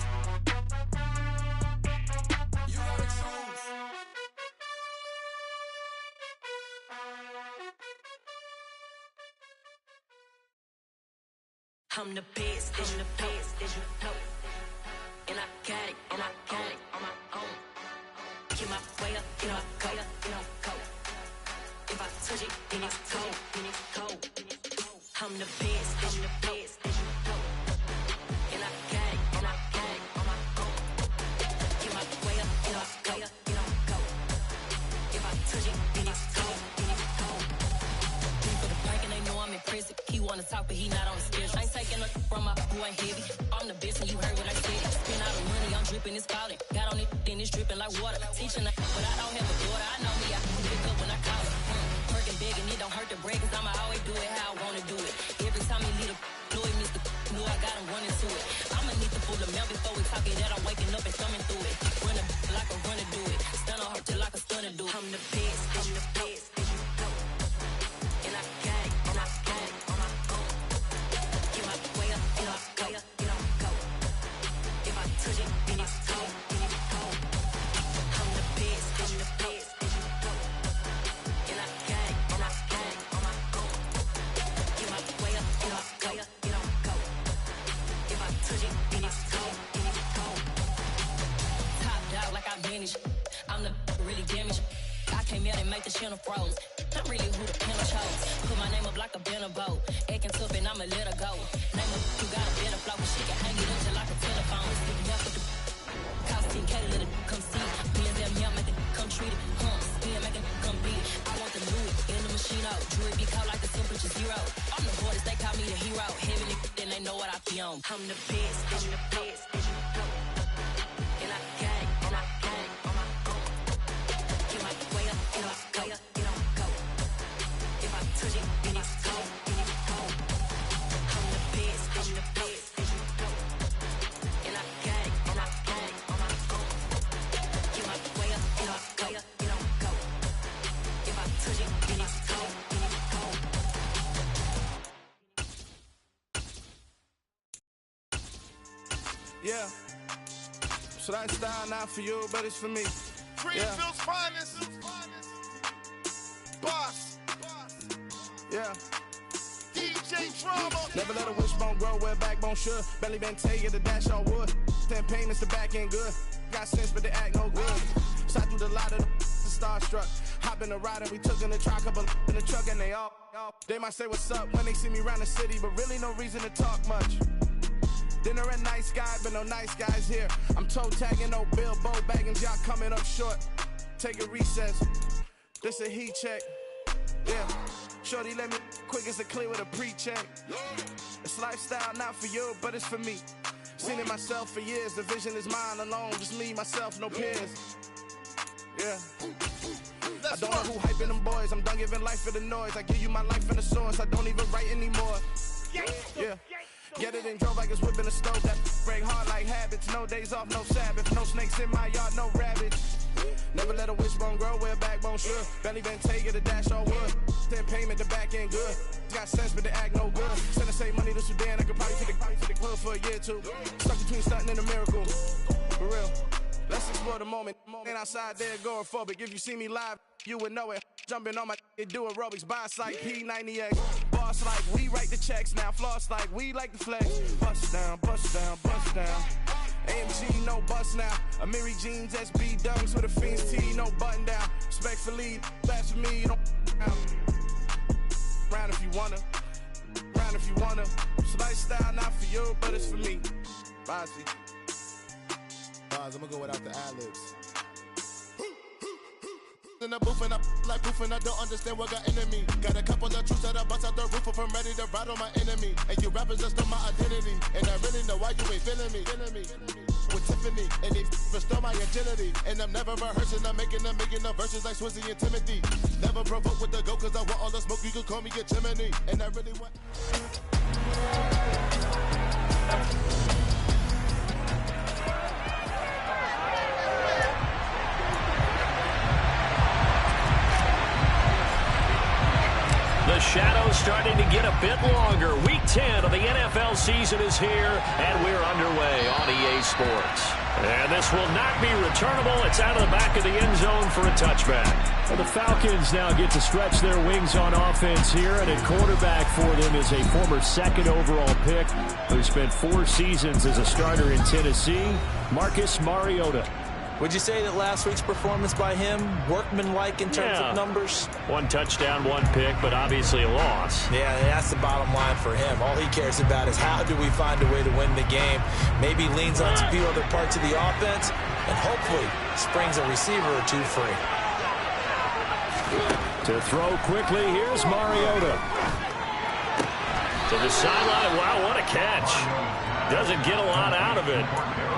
You gotta choose. I'm the best, and the best, and you know. And I got it, and I got it on my own. Get my way up, get my go, go. If I touch it, then it's cold, then it's cold. I'm the best, and the best, and you know. And I got it, and I got it on my own. Get my way up, get my go. If I touch it, then it's cold, then it's cold. For the bank and they know I'm in prison. He wanna talk, but he not on the schedule. I ain't taking a from my boo, ain't heavy. I'm the best, and you heard what I said. Spend all the money, I'm dripping, it's falling. Got on it, then it's dripping like water. Teaching her, but I don't have a daughter. I know me, I can pick up when I call her. Working big, and it don't hurt to break, cause I'ma always do it how I wanna do it. Every time he lead a Louis, Mr. Knew I got him running to it. I'ma need to pull the mail before we talk it that I'm waking up and thumbing through it. Run a like a runner do it. Stun on her till like a stunner do it. I'm the best, I'm the best, and you know. And I got it, and I got it on my own. Get my way up, get my go. If I touch it, then it's cold, then it's cold. I'm the best, I'm the best, and you know. And I got it, and I got it on my own. Get my way up, get my go. If I touch it, then it's cold, then it's cold. Top dog like I manage. I'm the really damaged. I came out and make the channel froze. I'm really who the panel chose. Put my name up like a banner boat. Acting tough and I'ma let her go. Name up who got a better flow, but she can hang it up just like a telephone. Sticking up with the cost 10K to let it come see it. Me and them, yeah, make it come treat it. Spin, make it come beat it. I want the Louis in the machine out. Jewelry be caught like the temperature 0. I'm the hardest, they call me the hero. Heavenly, then they know what I be on. I'm the best, I'm the best, and you know. And I got it, and I got it on my own. Get my way up, get my go. If I touch it, then it's cold, then it's cold. I'm the best, I'm the best, and you know. And I got it, and I got it on my own. Get my way up, get my go. If I touch it, then it's cold, then it's cold. Yeah. So that style not for you, but it's for me. Greenfield's finest. Boss. Yeah. DJ Drama. Never let a wishbone grow where a backbone should. Belly been taking the dash on wood. 10 payments, the back end good. Got sense, but they act no good. Shot through the lot of the starstruck. Hop in the ride and we took in the truck, couple in the truck and they all. They might say what's up when they see me around the city, but really no reason to talk much. Dinner a nice guy, but no nice guys here. I'm toe tagging, no Bilbo bagging, y'all coming up short. Take a recess. This a heat check. Yeah. Shorty let me quick as a clear with a pre-check. It's lifestyle not for you, but it's for me. Seen it myself for years. The vision is mine alone. Just me, myself, no peers. Yeah. I don't know who hyping them boys. I'm done giving life for the noise. I give you my life in the source. I don't even write anymore. Yeah. Get it and drove like it's whipping a stove. That break hard like habits. No days off, no Sabbath. No snakes in my yard, no rabbits. Never let a wishbone grow where a backbone should. Belly been taking the dash on wood. 10 payment, the back end good. Got sense, but they act no good. Send the same money to Sudan. struggle for a year or two. Stuck between stunting and a miracle. For real. Let's explore the moment. Ain't outside there agoraphobic. If you see me live, you would know it. Jumping on my do aerobics, buy like P90X. Boss like we write the checks now. Floss like we like the flex. Bust down, bust down, bust down. AMG, no bust now. Amiri jeans, SB dunks with a Fiends T, no button down. Respectfully, that's for me, you don't round if you wanna. Round if you wanna. It's lifestyle, not for you, but it's for me. Bye, see. I'm gonna go without the ad-libs. In the booth and I like proof and I don't understand what got into me. Got a couple of truths that I bust out the roof if I'm ready to ride on my enemy. And you rappers just stole my identity. And I really know why you ain't feeling me. With Tiffany and they restore my agility. And I'm never rehearsing, I'm making no verses like Swizzy and Timothy. Never provoke with the go cause I want all the smoke, you can call me a chimney. And I really want... The shadow's starting to get a bit longer. Week 10 of the NFL season is here, and we're underway on EA Sports. And this will not be returnable. It's out of the back of the end zone for a touchback. Well, the Falcons now get to stretch their wings on offense here, and at quarterback for them is a former second overall pick who spent 4 seasons as a starter in Tennessee, Marcus Mariota. Would you say that last week's performance by him, workmanlike in terms of numbers? 1 touchdown, 1 pick, but obviously a loss. Yeah, that's the bottom line for him. All he cares about is how do we find a way to win the game. Maybe leans on a few other parts of the offense, and hopefully springs a receiver or two free. To throw quickly, here's Mariota. To the sideline, wow, what a catch. Doesn't get a lot out of it,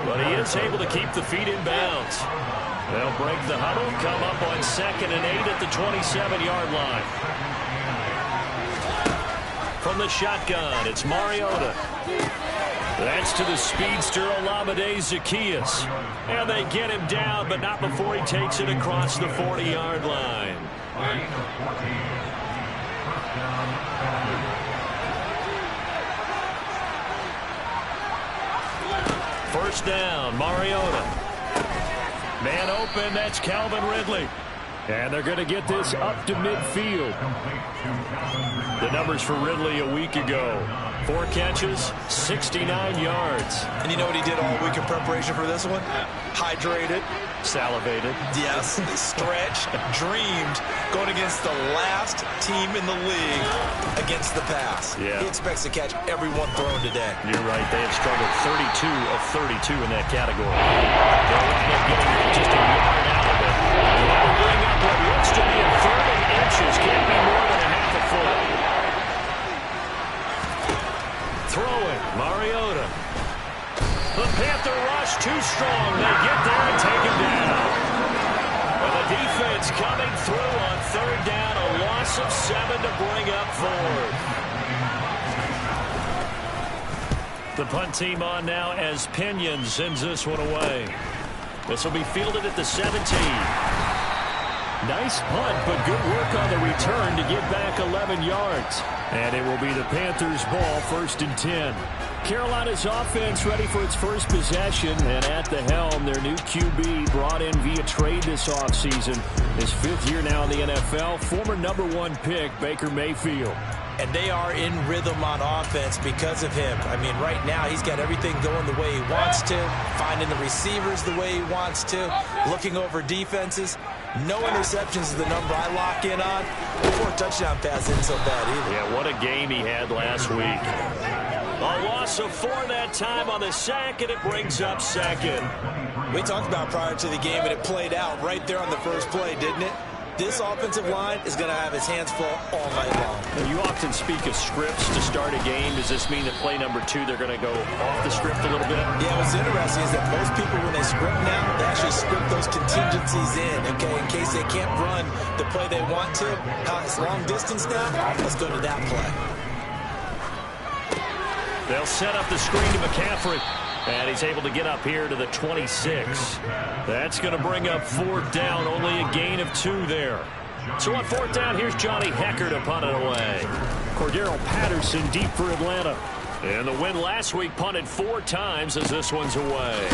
but he is able to keep the feet in bounds. They'll break the huddle, come up on 2nd and 8 at the 27-yard line. From the shotgun, it's Mariota. That's to the speedster Olamide Zaccheaus. And they get him down, but not before he takes it across the 40-yard line. First down, Mariota. Man open, that's Calvin Ridley. And they're going to get this up to midfield. The numbers for Ridley a week ago. 4 catches, 69 yards. And you know what he did all week in preparation for this one? Hydrated. Salivated. Yes, stretched, dreamed, going against the last team in the league against the pass. Yeah. He expects to catch every one thrown today. You're right. They have struggled 32 of 32 in that category. They're getting just a yard out of it. They want to bring up what looks to be a 3rd and inches. Can't be more than a half a foot. Throwing, Mariota. The Panther rush too strong. They get there and take him down. And the defense coming through on 3rd down. A loss of 7 to bring up 4th. The punt team on now as Pinion sends this one away. This will be fielded at the 17. Nice punt, but good work on the return to get back 11 yards. And it will be the Panthers' ball, 1st and 10. Carolina's offense ready for its first possession, and at the helm, their new QB brought in via trade this offseason. His 5th year now in the NFL, former #1 pick, Baker Mayfield. And they are in rhythm on offense because of him. I mean, right now, he's got everything going the way he wants to, finding the receivers the way he wants to, looking over defenses. No interceptions is the number I lock in on. The 4 touchdown pass isn't so bad either. Yeah, what a game he had last week. A loss of 4 that time on the sack, and it brings up 2nd. We talked about prior to the game, and it played out right there on the first play, didn't it? This offensive line is going to have his hands full all night long. You often speak of scripts to start a game. Does this mean that play number 2, they're going to go off the script a little bit? Yeah, what's interesting is that most people, when they script now, they actually script those contingencies in, okay, in case they can't run the play they want to. It's long distance now. Let's go to that play. They'll set up the screen to McCaffrey. And he's able to get up here to the 26. That's going to bring up 4th down. Only a gain of 2 there. So on 4th down, here's Johnny Hecker to punt it away. Cordero Patterson deep for Atlanta. And the win last week punted 4 times as this one's away.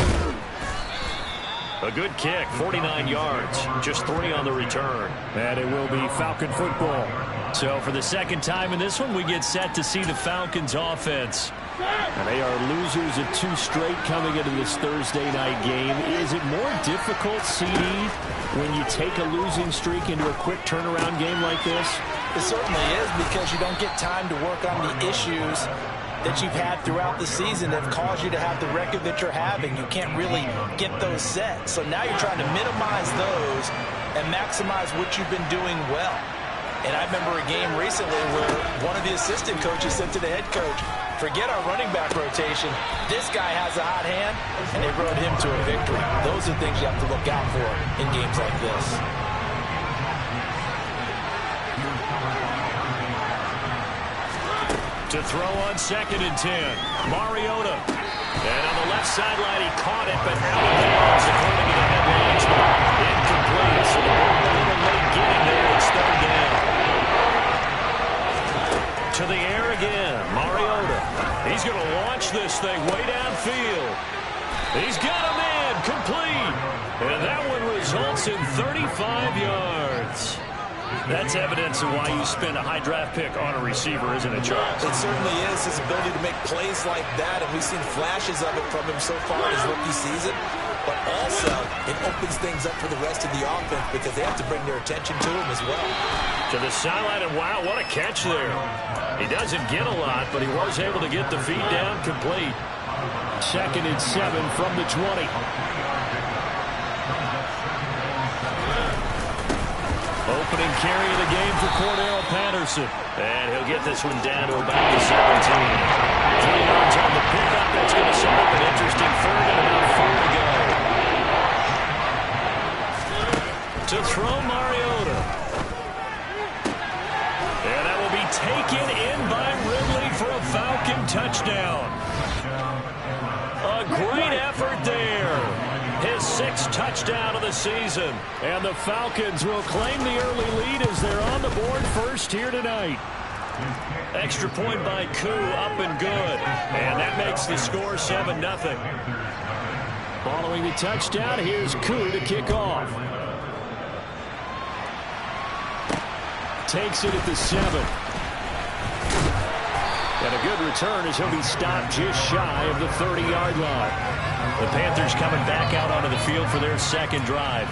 A good kick, 49 yards, just 3 on the return. And it will be Falcon football. So for the second time in this one, we get set to see the Falcons offense. And they are losers of 2 straight coming into this Thursday night game. Is it more difficult, CD, when you take a losing streak into a quick turnaround game like this? It certainly is, because you don't get time to work on the issues that you've had throughout the season that have caused you to have the record that you're having. You can't really get those set. So now you're trying to minimize those and maximize what you've been doing well. And I remember a game recently where one of the assistant coaches said to the head coach, forget our running back rotation. This guy has a hot hand, and they rode him to a victory. Those are things you have to look out for in games like this. To throw on 2nd and 10. Mariota. And on the left sideline, he caught it, but out of bounds, according to the headlines. Incomplete. So the ball a little late getting there. It's 3rd down. To the air again. Mariota. He's going to launch this thing way downfield. He's got him in. Complete. And that one results in 35 yards. That's evidence of why you spend a high draft pick on a receiver, isn't it, Charles? It certainly is, his ability to make plays like that, and we've seen flashes of it from him so far in his rookie season. But also, it opens things up for the rest of the offense because they have to bring their attention to him as well. To the sideline, and wow, what a catch there. He doesn't get a lot, but he was able to get the feed down complete. 2nd and 7 from the 20. Opening carry of the game for Cordell Patterson. And he'll get this one down to about the 17. 3 yards on the pickup. That's going to set up an interesting 3rd and about 4 to go. To throw Mariota. And that will be taken in by Ridley for a Falcon touchdown. A great effort there. His 6th touchdown of the season. And the Falcons will claim the early lead as they're on the board first here tonight. Extra point by Koo, up and good. And that makes the score 7-0. Following the touchdown, here's Koo to kick off. Takes it at the 7. And a good return as he'll be stopped just shy of the 30-yard line. The Panthers coming back out onto the field for their 2nd drive.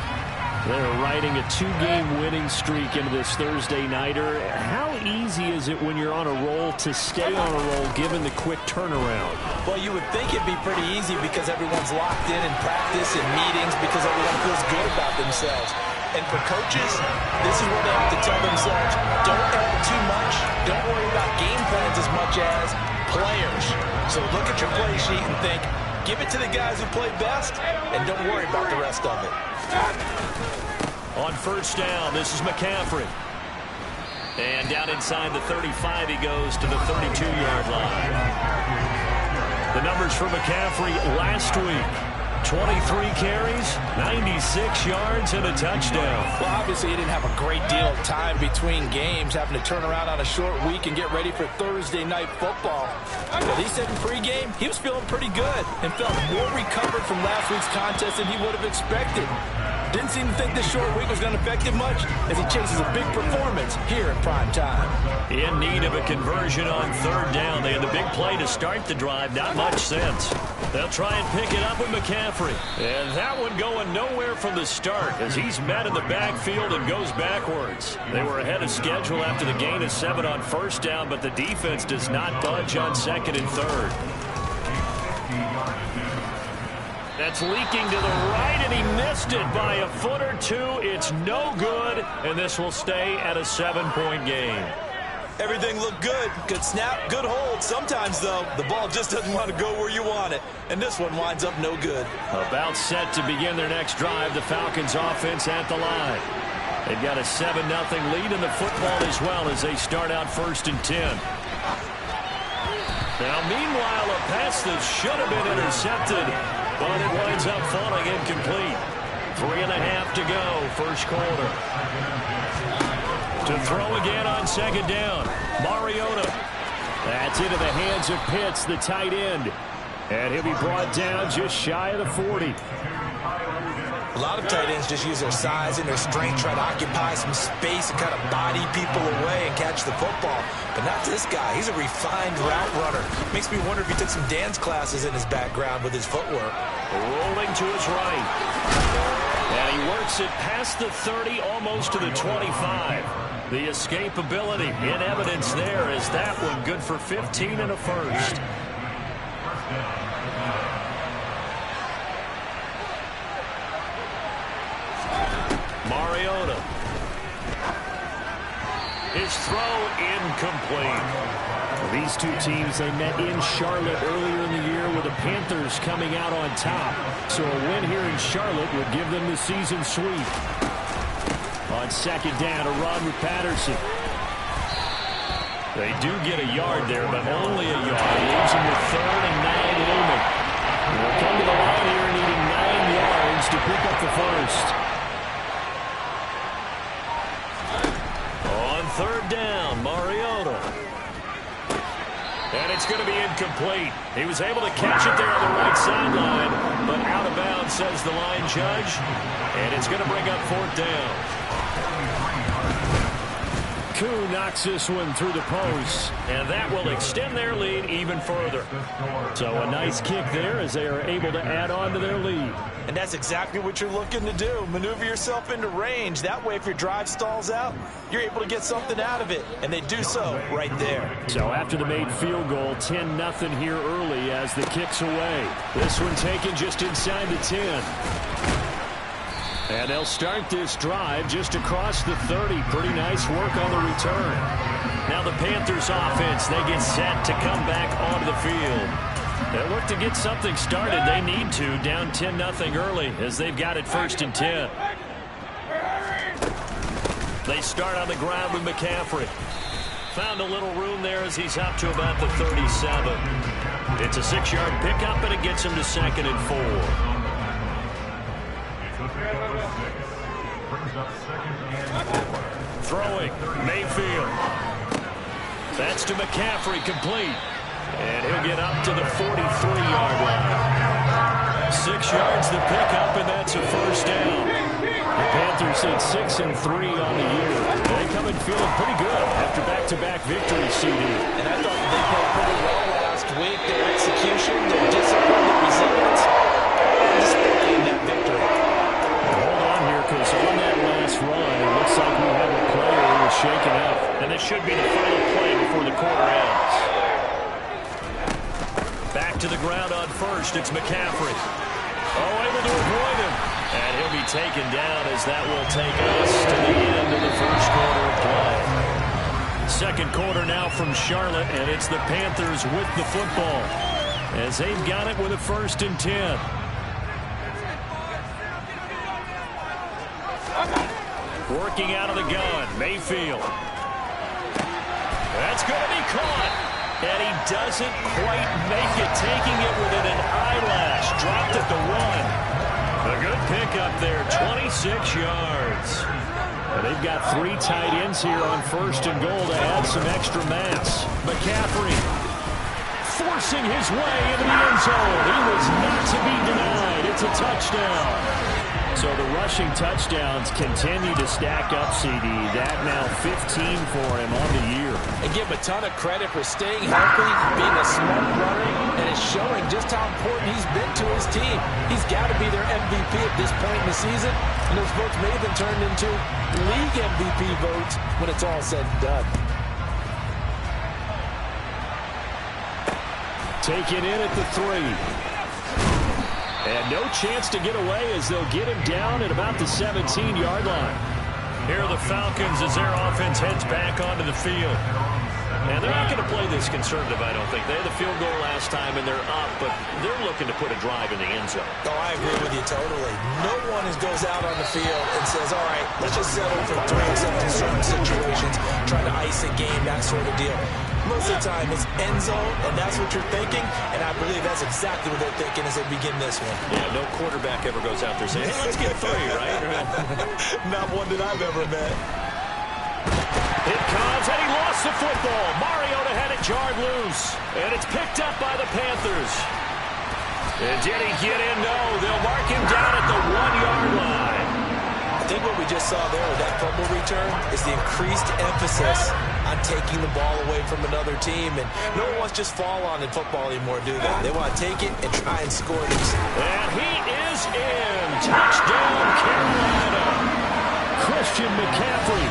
They're riding a 2-game winning streak into this Thursday nighter. How easy is it when you're on a roll to stay on a roll given the quick turnaround? Well, you would think it'd be pretty easy because everyone's locked in practice and meetings because everyone feels good about themselves. And for coaches, this is where they have to tell themselves, don't add too much. Don't worry about game plans as much as players. So look at your play sheet and think, give it to the guys who play best, and don't worry about the rest of it. On 1st down, this is McCaffrey. And down inside the 35, he goes to the 32-yard line. The numbers for McCaffrey last week. 23 carries, 96 yards, and a touchdown. Well, obviously, he didn't have a great deal of time between games, having to turn around on a short week and get ready for Thursday night football. But he said in pregame, he was feeling pretty good and felt more recovered from last week's contest than he would have expected. Didn't seem to think this short week was going to affect him much as he chases a big performance here in prime time. In need of a conversion on 3rd down. They had the big play to start the drive. Not much sense. They'll try and pick it up with McCaffrey. And that one going nowhere from the start as he's met in the backfield and goes backwards. They were ahead of schedule after the gain of 7 on 1st down, but the defense does not budge on 2nd and 3rd. That's leaking to the right, and he missed it by a foot or 2. It's no good, and this will stay at a 7-point game. Everything looked good. Good snap, good hold. Sometimes, though, the ball just doesn't want to go where you want it. And this one winds up no good. About set to begin their next drive, the Falcons offense at the line. They've got a 7-0 lead in the football as well as they start out 1st and 10. Now, meanwhile, a pass that should have been intercepted, but it winds up falling incomplete. 3.5 to go, 1st quarter. To throw again on 2nd down. Mariota. That's into the hands of Pitts, the tight end. And he'll be brought down just shy of the 40. A lot of tight ends just use their size and their strength, try to occupy some space and kind of body people away and catch the football. But not this guy. He's a refined route runner. Makes me wonder if he took some dance classes in his background with his footwork. Rolling to his right. And he works it past the 30, almost to the 25. The escapability in evidence there is that one good for 15 and a first. Mariota. His throw incomplete. These two teams, they met in Charlotte earlier in the year with the Panthers coming out on top. So a win here in Charlotte would give them the season sweep. On second down, a run with Patterson. They do get a yard there, but only a yard. Leaves them with 3rd and 9 looming. They'll come to the line here needing 9 yards to pick up the first. On 3rd down, Mariota. And it's going to be incomplete. He was able to catch it there on the right sideline, but out of bounds, says the line judge. And it's going to bring up 4th down. Koo knocks this one through the post. And that will extend their lead even further. So a nice kick there as they are able to add on to their lead. And that's exactly what you're looking to do. Maneuver yourself into range. That way, if your drive stalls out, you're able to get something out of it. And they do so right there. So after the made field goal, 10-0 here early as the kick's away. This one taken just inside the 10. And they'll start this drive just across the 30. Pretty nice work on the return. Now the Panthers offense, they get set to come back onto the field. They look to get something started. They need to, down 10-0 early as they've got it 1st and 10. They start on the ground with McCaffrey. Found a little room there as he's up to about the 37. It's a 6-yard pickup, and it gets him to 2nd and 4. Throwing, Mayfield. That's to McCaffrey, complete. And he'll get up to the 43-yard line. 6 yards the pickup, and that's a 1st down. The Panthers sit 6-3 on the year. They come in feeling pretty good after back-to-back victories, CD. And I thought they played pretty well last week. Their execution, their discipline, their resilience, on display in that victory. Hold on here, because on that last run, it looks like we have a player who was shaken up. And this should be the final play before the quarter ends. Back to the ground on 1st. It's McCaffrey. Oh, able to avoid him. And he'll be taken down as that will take us to the end of the 1st quarter of play. 2nd quarter now from Charlotte, and it's the Panthers with the football as they've got it with a 1st and 10. Working out of the gun, Mayfield. That's going to be caught. And he doesn't quite make it, taking it within an eyelash. Dropped at the 1. A good pickup there, 26 yards. They've got 3 tight ends here on 1st and goal to add some extra mass. McCaffrey forcing his way into the end zone. He was not to be denied. It's a touchdown. So the rushing touchdowns continue to stack up, CD. That now 15 for him on the year. And give him a ton of credit for staying healthy, being a smart runner, and it's showing just how important he's been to his team. He's got to be their MVP at this point in the season, and those votes may have been turned into league MVP votes when it's all said and done. Taken in at the 3. And no chance to get away as they'll get him down at about the 17-yard line. Here are the Falcons as their offense heads back onto the field. And they're not going to play this conservative, I don't think. They had the field goal last time, and they're up, but they're looking to put a drive in the end zone. Oh, I agree with you totally. No one goes out on the field and says, all right, let's just settle for 3 in certain situations, trying to ice a game, that sort of deal. Most of the time, it's end zone, and that's what you're thinking, and I believe that's exactly what they're thinking as they begin this one. Yeah, no quarterback ever goes out there saying, hey, let's get 3, right? Not one that I've ever met. It comes, and he lost the football. Mariota had it jarred loose. And it's picked up by the Panthers. And did he get in? No. They'll mark him down at the 1-yard line. I think what we just saw there with that fumble return is the increased emphasis on taking the ball away from another team. And no one wants to just fall on in football anymore, do they? They want to take it and try and score this. And he is in. Touchdown, Carolina. Christian McCaffrey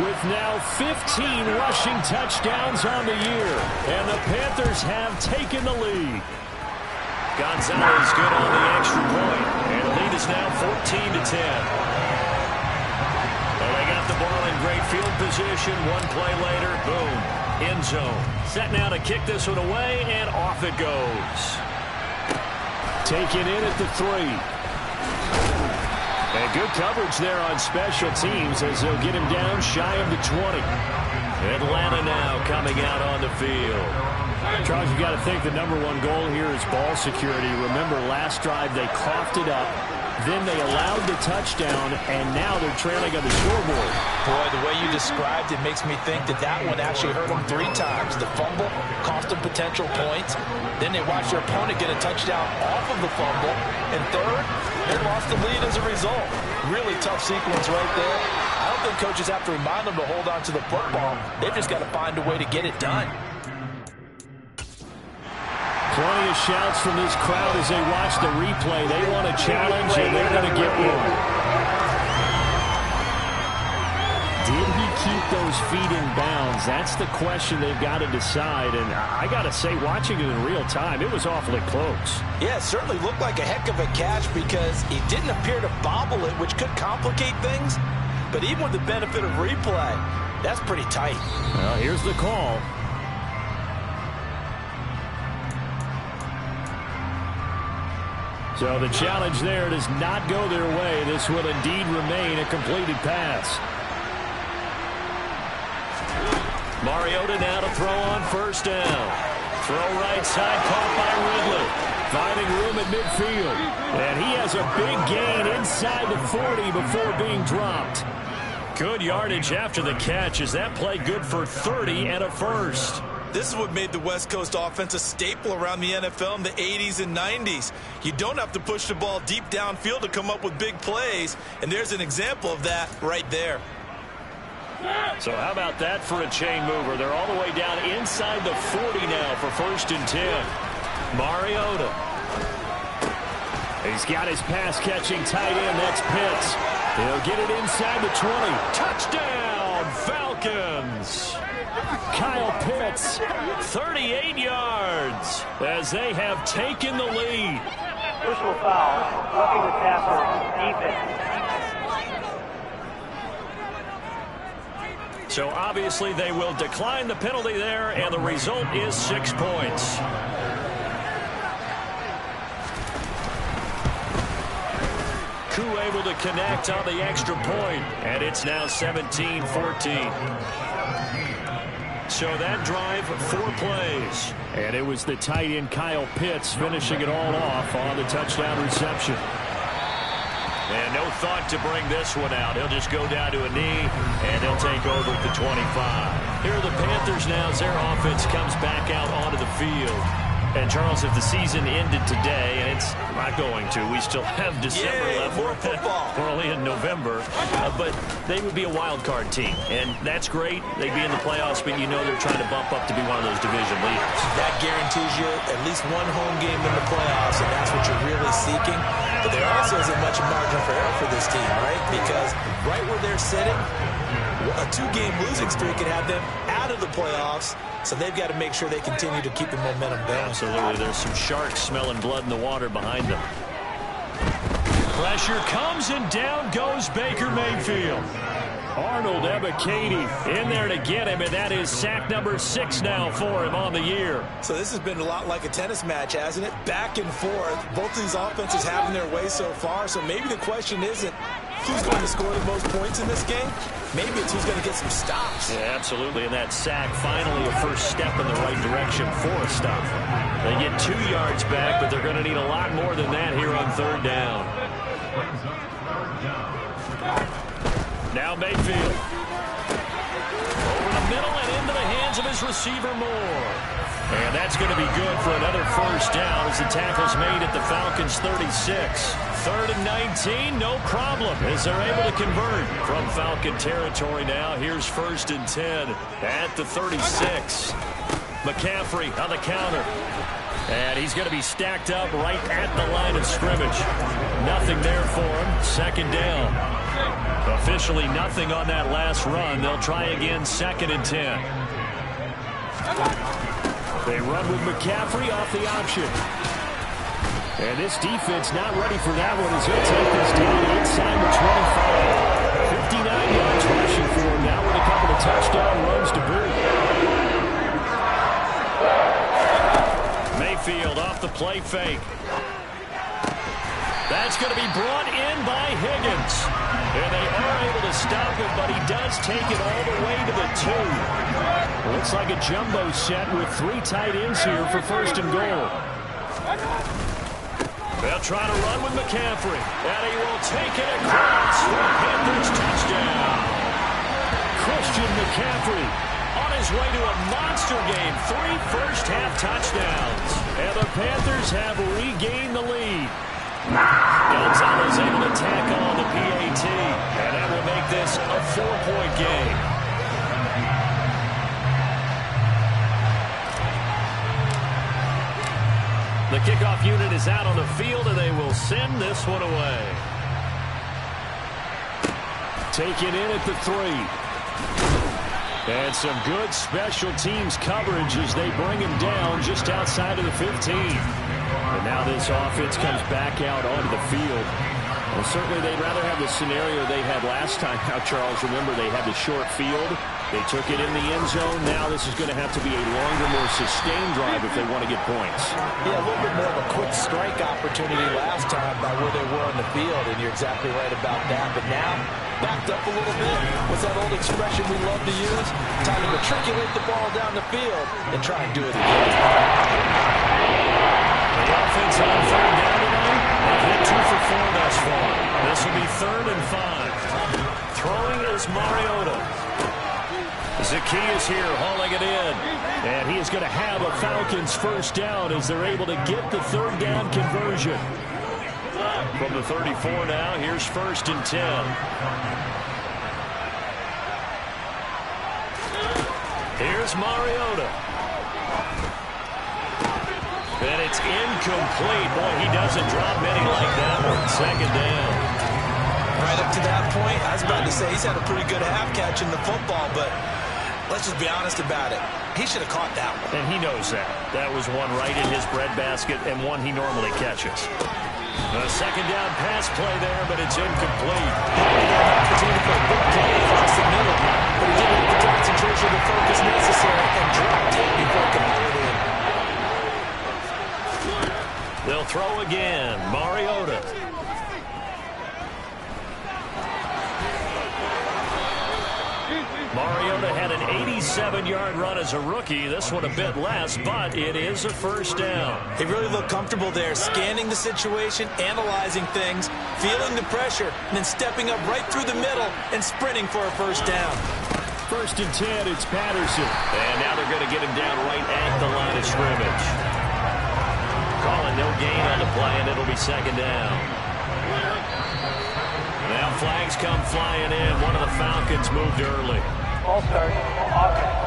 with now 15 rushing touchdowns on the year. And the Panthers have taken the lead. Gonzalez good on the extra point. And the lead is now 14-10. Well, they got the ball in great field position. One play later, boom, end zone. Set now to kick this one away, and off it goes. Taken in at the 3. And good coverage there on special teams as they'll get him down shy of the 20. Atlanta now coming out on the field. Charles, you got to think the #1 goal here is ball security. Remember, last drive they coughed it up. Then they allowed the touchdown, and now they're trailing on the scoreboard. Boy, the way you described it makes me think that one actually hurt them 3 times. The fumble cost them potential points. Then they watched their opponent get a touchdown off of the fumble. And third, they lost the lead as a result. Really tough sequence right there. I don't think coaches have to remind them to hold on to the football. They've just got to find a way to get it done. Plenty of shouts from this crowd as they watch the replay. They want a challenge, and they're going to get one. Did he keep those feet in bounds? That's the question they've got to decide. And I got to say, watching it in real time, it was awfully close. Yeah, it certainly looked like a heck of a catch because he didn't appear to bobble it, which could complicate things. But even with the benefit of replay, that's pretty tight. Well, here's the call. So the challenge there does not go their way. This will indeed remain a completed pass. Mariota now to throw on first down. Throw right side, caught by Ridley. Finding room at midfield. And he has a big gain inside the 40 before being dropped. Good yardage after the catch. Is that play good for 30 and a first? This is what made the West Coast offense a staple around the NFL in the 80s and 90s. You don't have to push the ball deep downfield to come up with big plays, and there's an example of that right there. So how about that for a chain mover? They're all the way down inside the 40 now for 1st and 10. Mariota. He's got his pass-catching tight end. That's Pitts. He'll get it inside the 20. Touchdown, Falcons! Kyle Pitts, 38 yards as they have taken the lead. Personal foul, roughing the tackle, defense. So obviously they will decline the penalty there, and the result is 6 points. Koo able to connect on the extra point, and it's now 17-14. So that drive, 4 plays. And it was the tight end Kyle Pitts finishing it all off on the touchdown reception. And no thought to bring this one out. He'll just go down to a knee, and he'll take over at the 25. Here are the Panthers now as their offense comes back out onto the field. And, Charles, if the season ended today, and it's not going to, we still have December left. More football. We're only in November. But they would be a wild card team, and that's great. They'd be in the playoffs, but you know they're trying to bump up to be one of those division leaders. That guarantees you at least one home game in the playoffs, and that's what you're really seeking. But there also isn't much margin for error for this team, right? Because right where they're sitting, a 2-game losing streak could have them out of the playoffs. So they've got to make sure they continue to keep the momentum going. Absolutely. There's some sharks smelling blood in the water behind them. Pressure comes, and down goes Baker Mayfield. Arnold Ebiketie in there to get him, and that is sack number 6 now for him on the year. So this has been a lot like a tennis match, hasn't it? Back and forth. Both these offenses having their way so far. So maybe the question isn't who's going to score the most points in this game. Maybe it's who's going to get some stops. Yeah, absolutely. And that sack finally a first step in the right direction for a stop. They get 2 yards back, but they're going to need a lot more than that here on 3rd down. Now Mayfield. Over the middle and into the hands of his his receiver Moore. And that's going to be good for another first down as the tackle's made at the Falcons' 36. 3rd and 19, no problem, as they're able to convert from Falcon territory now. Here's 1st and 10 at the 36. McCaffrey on the counter. And he's going to be stacked up right at the line of scrimmage. Nothing there for him. 2nd down. Officially nothing on that last run. They'll try again 2nd and 10. They run with McCaffrey off the option. And this defense not ready for that one as he'll take this down inside the 25. 59 yards rushing for him now with a couple of touchdown runs to boot. Mayfield off the play fake. That's going to be brought in by Higgins. And they are able to stop him, but he does take it all the way to the 2. Looks like a jumbo set with 3 tight ends here for 1st and goal. They'll try to run with McCaffrey. And he will take it across for a Panthers touchdown. Christian McCaffrey on his way to a monster game. 3 first-half touchdowns. And the Panthers have regained the lead. Gonzalez able to tack on the PAT. And that will make this a 4-point game. The kickoff unit is out on the field, and they will send this one away. Taken in at the 3. And some good special teams coverage as they bring him down just outside of the 15. And now this offense comes back out onto the field. Well, certainly they'd rather have the scenario they had last time. Now, Charles, remember they had the short field. They took it in the end zone. Now this is going to have to be a longer, more sustained drive if they want to get points. Yeah, a little bit more of a quick strike opportunity last time by where they were on the field, and you're exactly right about that. But now, backed up a little bit. What's that old expression we love to use? Time to matriculate the ball down the field and try and do it again. The offense on 3rd down tonight. They've hit 2 for 4 thus far. This will be 3rd and 5. Throwing is Mariota. Zacchaeus here hauling it in. And he is going to have a Falcons first down as they're able to get the 3rd down conversion. From the 34 now, here's 1st and 10. Here's Mariota. And it's incomplete. Boy, he doesn't drop many like that one. 2nd down. Right up to that point, I was about to say he's had a pretty good half catching the football, but let's just be honest about it. He should have caught that one. And he knows that. That was one right in his breadbasket and one he normally catches. A 2nd down pass play there, but it's incomplete. Opportunity for a big play across the middle, but he didn't have the concentration or focus necessary and dropped it before completing it. They'll throw again. Mariota. Mariota had an 87-yard run as a rookie. This one a bit less, but it is a first down. He really looked comfortable there, scanning the situation, analyzing things, feeling the pressure, and then stepping up right through the middle and sprinting for a first down. 1st and 10, it's Patterson. And now they're going to get him down right at the line of scrimmage. Calling no gain on the play, and it'll be 2nd down. Now flags come flying in. One of the Falcons moved early. Ball start. Offense.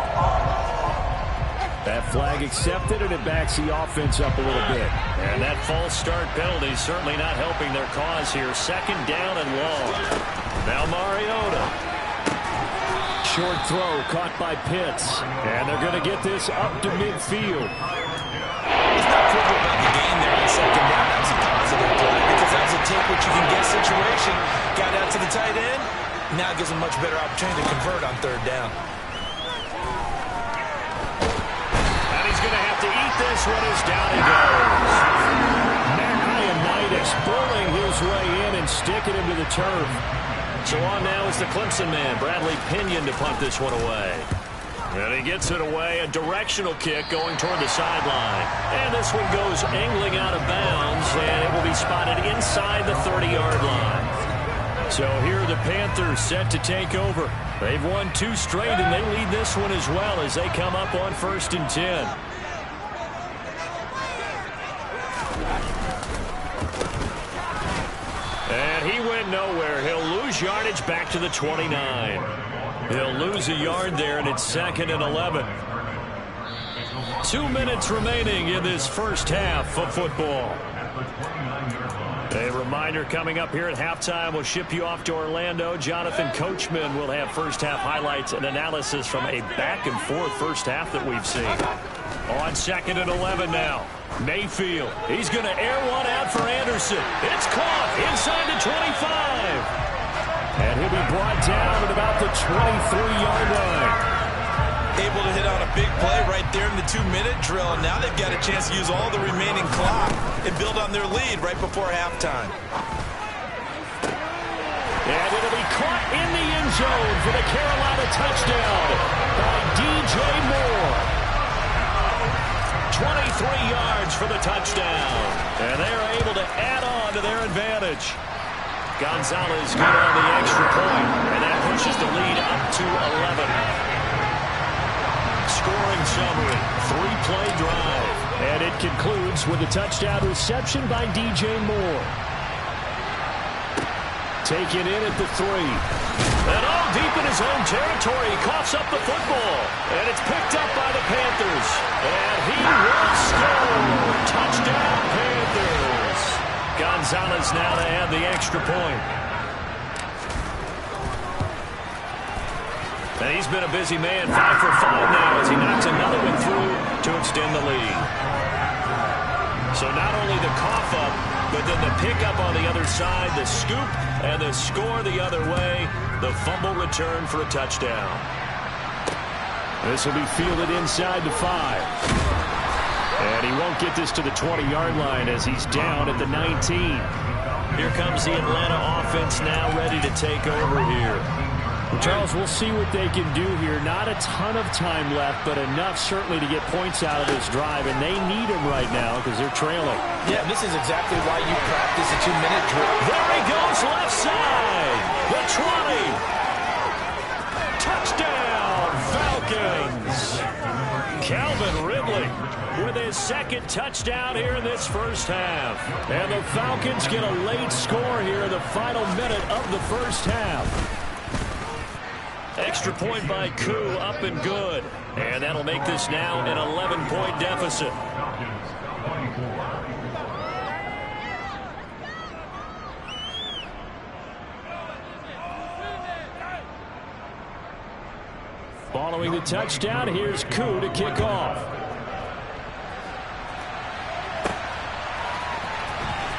That flag accepted, and it backs the offense up a little bit. And that false start penalty is certainly not helping their cause here. 2nd down and long. Now Mariota. Short throw caught by Pitts. And they're going to get this up to midfield. It's not critical about the game there on 2nd down. That's a positive play because that was a take what you can get situation. Got out to the tight end. Now gives a much better opportunity to convert on 3rd down. And he's going to have to eat this one as down he goes. Ioannidis bullying his way in and sticking him to the turf. So on now is the Clemson man, Bradley Pinion, to punt this one away. And he gets it away, a directional kick going toward the sideline. And this one goes angling out of bounds, and it will be spotted inside the 30-yard line. So here are the Panthers set to take over. They've won 2 straight, and they lead this one as well as they come up on 1st and 10. And he went nowhere. He'll lose yardage back to the 29. He'll lose a yard there, and it's 2nd and 11. 2 minutes remaining in this first half of football. A reminder coming up here at halftime, we'll ship you off to Orlando. Jonathan Coachman will have first half highlights and analysis from a back-and-forth first half that we've seen. On 2nd and 11 now. Mayfield, he's going to air one out for Anderson. It's caught inside the 25. And he'll be brought down at about the 23-yard line. Able to hit on a big play right there in the 2-minute drill. And now they've got a chance to use all the remaining clock and build on their lead right before halftime. And it'll be caught in the end zone for the Carolina touchdown by DJ Moore. 23 yards for the touchdown. And they are able to add on to their advantage. Gonzalez good on the extra point, and that pushes the lead up to 11. Scoring summary, 3-play drive. And it concludes with a touchdown reception by DJ Moore. Taken in at the 3. And all deep in his own territory, he coughs up the football. And it's picked up by the Panthers. And he will score. Touchdown, Panthers. Gonzalez now to add the extra point. And he's been a busy man, 5 for 5 now as he knocks another one through to extend the lead. So not only the cough up, but then the pickup on the other side, the scoop, and the score the other way, the fumble return for a touchdown. This will be fielded inside the 5. And he won't get this to the 20-yard line as he's down at the 19. Here comes the Atlanta offense now ready to take over here. Well, Charles, we'll see what they can do here. Not a ton of time left, but enough certainly to get points out of this drive, and they need them right now because they're trailing. Yeah, this is exactly why you practice a 2-minute drill. There he goes, left side. The 20. Touchdown, Falcons. Calvin Ridley with his 2nd touchdown here in this first half. And the Falcons get a late score here in the final minute of the first half. Extra point by Koo, up and good. And that'll make this now an 11-point deficit. Following the touchdown, here's Koo to kick off.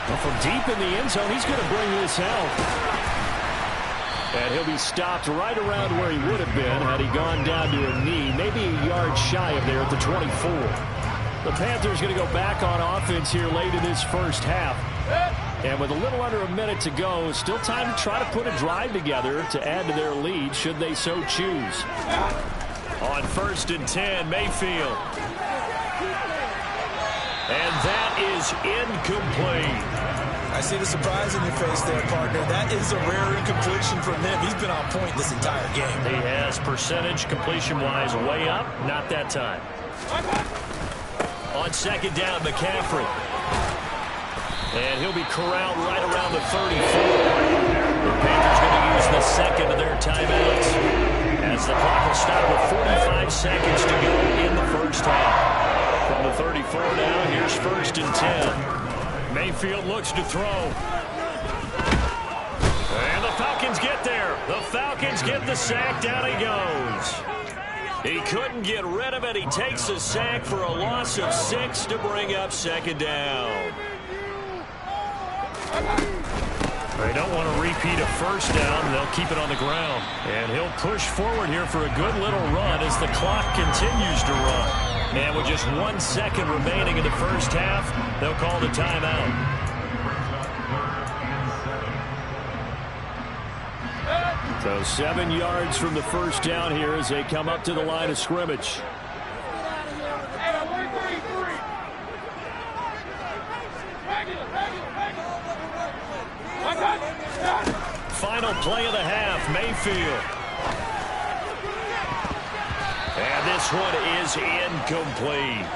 Well, from deep in the end zone, he's going to bring this out. And he'll be stopped right around where he would have been had he gone down to a knee, maybe a yard shy of there at the 24. The Panthers going to go back on offense here late in this first half. And with a little under a minute to go, still time to try to put a drive together to add to their lead should they so choose. On 1st and 10, Mayfield. And that is incomplete. I see the surprise in your face there, partner. That is a rare incompletion from him. He's been on point this entire game. He has percentage completion-wise way up. Not that time. On 2nd down, McCaffrey. And he'll be corralled right around the 34. The Panthers going to use the 2nd of their timeouts as the clock will stop with 45 seconds to go in the first half. From the 34 now, here's 1st and 10. Mayfield looks to throw. And the Falcons get there. The Falcons get the sack. Down he goes. He couldn't get rid of it. He takes a sack for a loss of 6 to bring up 2nd down. They don't want to repeat a first down. They'll keep it on the ground. And he'll push forward here for a good little run as the clock continues to run. And with just 1 second remaining in the first half, they'll call the timeout. So 7 yards from the first down here as they come up to the line of scrimmage. final play of the half, Mayfield. And this one is incomplete.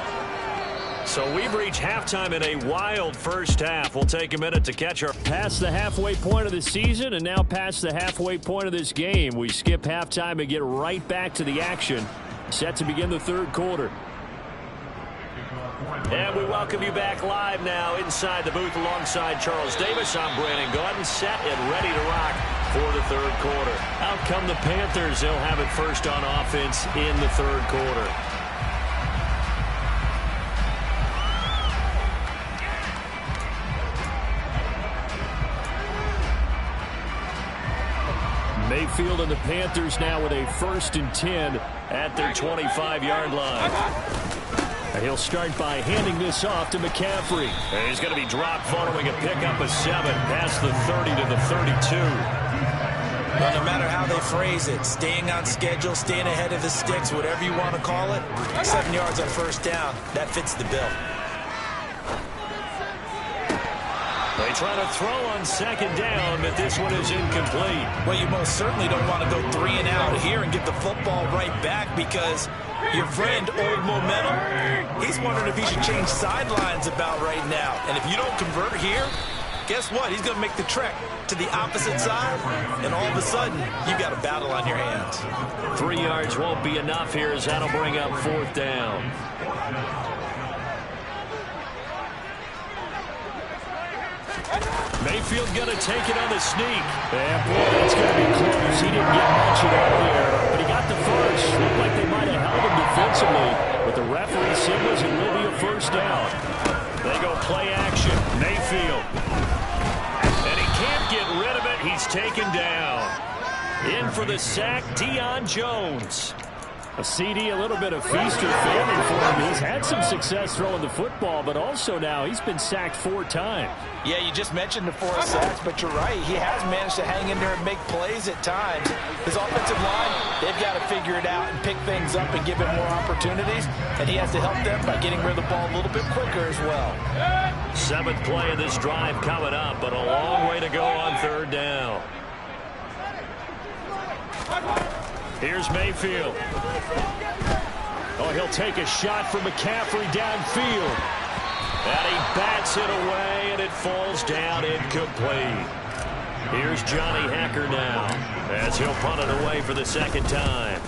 So we've reached halftime in a wild first half. We'll take a minute to catch our... Past the halfway point of the season and now past the halfway point of this game. We skip halftime and get right back to the action. Set to begin the third quarter. And we welcome you back live now inside the booth alongside Charles Davis. I'm Brandon Gaudin, set and ready to rock for the third quarter. Out come the Panthers. They'll have it first on offense in the third quarter. Mayfield and the Panthers now with a 1st and 10 at their 25-yard line. He'll start by handing this off to McCaffrey. And he's going to be dropped following a pickup of 7 past the 30 to the 32. Well, no matter how they phrase it, staying on schedule, staying ahead of the sticks, whatever you want to call it, 7 yards on first down, that fits the bill. They try to throw on second down, but this one is incomplete. Well, you most certainly don't want to go 3 and out here and give the football right back because your friend, Old Momentum, he's wondering if he should change sidelines about right now. And if you don't convert here, guess what? He's going to make the trek to the opposite side, and all of a sudden, you've got a battle on your hands. 3 yards won't be enough here as that'll bring up 4th down. Mayfield going to take it on the sneak. And boy, that's going to be close. He didn't get much at all there, but he got the first. Looked like they might have held him defensively, but the referee signals it will be a first down. They go play action. Mayfield. And he can't get rid of it. He's taken down. In for the sack, Deion Jones. A CD, a little bit of feast or famine for him. He's had some success throwing the football, but also now he's been sacked 4 times. Yeah, you just mentioned the 4 sacks, but you're right. He has managed to hang in there and make plays at times. His offensive line, they've got to figure it out and pick things up and give him more opportunities, and he has to help them by getting rid of the ball a little bit quicker as well. 7th play of this drive coming up, but a long way to go on 3rd down. Here's Mayfield. Oh, he'll take a shot from McCaffrey downfield. And he bats it away, and it falls down incomplete. Here's Johnny Hacker now as he'll punt it away for the 2nd time.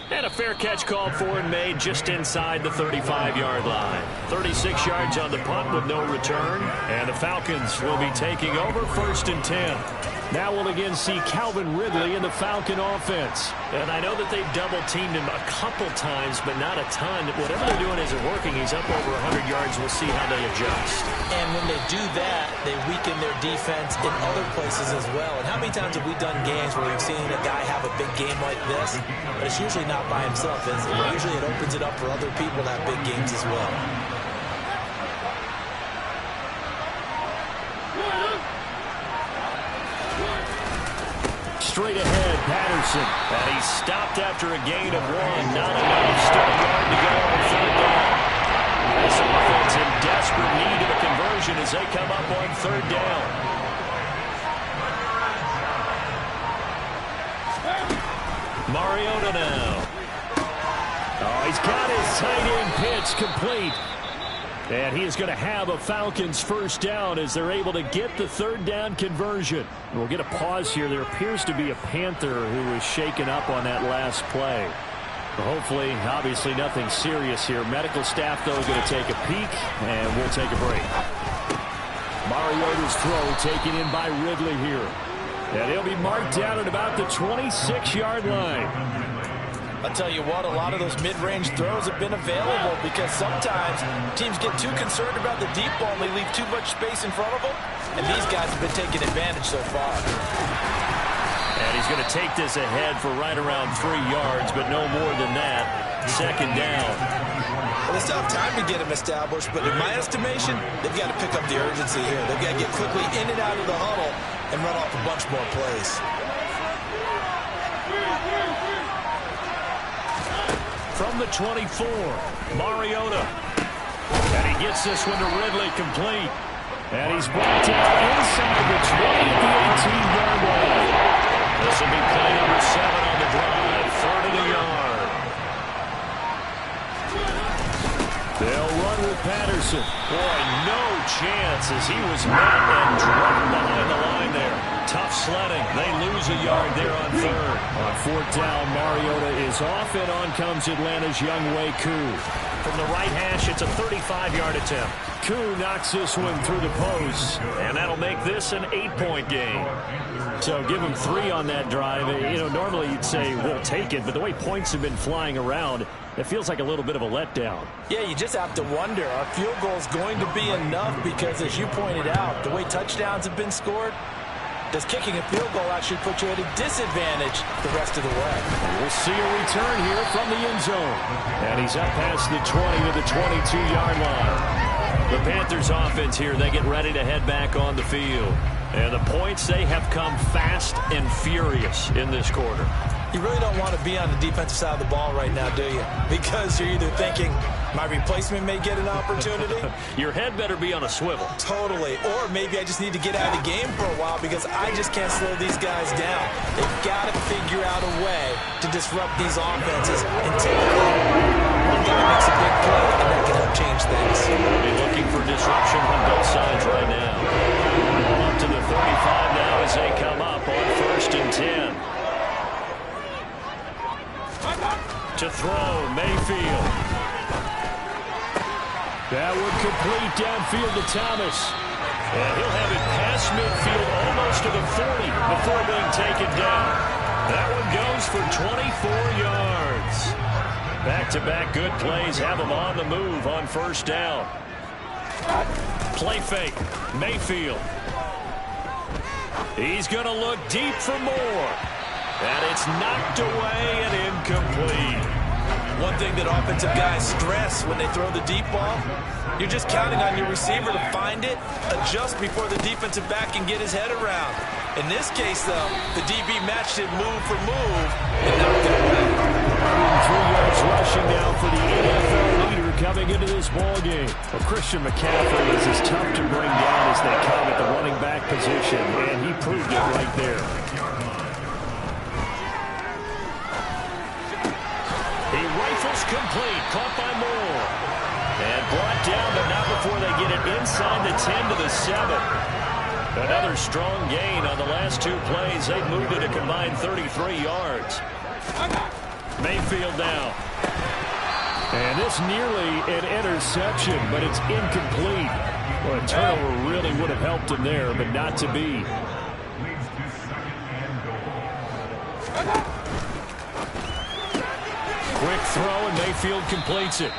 And a fair catch called for and made just inside the 35-yard line. 36 yards on the punt with no return. And the Falcons will be taking over 1st and 10. Now we'll again see Calvin Ridley in the Falcon offense. And I know that they've double-teamed him a couple times, but not a ton. Whatever they're doing isn't working. He's up over 100 yards. We'll see how they adjust. And when they do that, they weaken their defense in other places as well. And how many times have we done games where we've seen a guy have a big game like this? But it's usually not by himself, is it? Usually it opens it up for other people to have big games as well. Straight ahead, Patterson. And he stopped after a gain of 1. Not enough. Still a yard to go on 3rd down. This offense in desperate need of a conversion as they come up on 3rd down. Mariota now. Oh, he's got his tight end pitch complete. And he is going to have a Falcons 1st down as they're able to get the 3rd down conversion. And we'll get a pause here. There appears to be a Panther who was shaken up on that last play. But hopefully, obviously nothing serious here. Medical staff, though, going to take a peek, and we'll take a break. Mariota's throw taken in by Ridley here. And he'll be marked down at about the 26-yard line. I'll tell you what, a lot of those mid-range throws have been available because sometimes teams get too concerned about the deep ball and they leave too much space in front of them. And these guys have been taking advantage so far. And he's going to take this ahead for right around 3 yards, but no more than that. 2nd down. Well, they still have time to get him established, but in my estimation, they've got to pick up the urgency here. They've got to get quickly in and out of the huddle and run off a bunch more plays. From the 24, Mariota. And he gets this one to Ridley complete. And he's brought down inside the 20 at the 18-yard line. This will be play number 7 on the drive. 3rd and a yard. They'll run with Patterson. Boy, no chance as he was met and dropped behind the line there. Tough sledding. They lose a yard there on 3rd. On 4th down, Mariota is off, and on comes Atlanta's Younghoe Koo. From the right hash, it's a 35-yard attempt. Koo knocks this one through the post. And that'll make this an 8-point game. So give him 3 on that drive. You know, normally you'd say we'll take it, but the way points have been flying around, it feels like a little bit of a letdown. Yeah, you just have to wonder, are field goals going to be enough? Because as you pointed out, the way touchdowns have been scored, does kicking a field goal actually put you at a disadvantage the rest of the way? We'll see a return here from the end zone. And he's up past the 20 to the 22-yard line. The Panthers offense here, they get ready to head back on the field. And the points, they have come fast and furious in this quarter. You really don't want to be on the defensive side of the ball right now, do you? Because you're either thinking, my replacement may get an opportunity. Your head better be on a swivel. Totally. Or maybe I just need to get out of the game for a while because I just can't slow these guys down. They've got to figure out a way to disrupt these offenses and typically one guy makes a big play and that can help change things. We'll be looking for disruption from both sides right now. Up to the 35 now as they come up on 1st and 10. To throw, Mayfield. That would complete downfield to Thomas. And he'll have it past midfield almost to the 40 before being taken down. That one goes for 24 yards. Back-to-back good plays have him on the move on 1st down. Play fake, Mayfield. He's going to look deep for more. And it's knocked away and incomplete. One thing that offensive guys stress when they throw the deep ball, you're just counting on your receiver to find it, adjust before the defensive back can get his head around. In this case, though, the DB matched it move for move and knocked it away. 3 yards rushing now for the NFL leader coming into this ballgame. Well, Christian McCaffrey is as tough to bring down as they come at the running back position, and he proved it right there. Complete, caught by Moore. And brought down, but not before they get it inside the 10 to the 7. Another strong gain on the last 2 plays. They've moved it a combined 33 yards. Mayfield now. And this nearly an interception, but it's incomplete. Well, a turnover really would have helped him there, but not to be. Quick throw, and Mayfield completes it.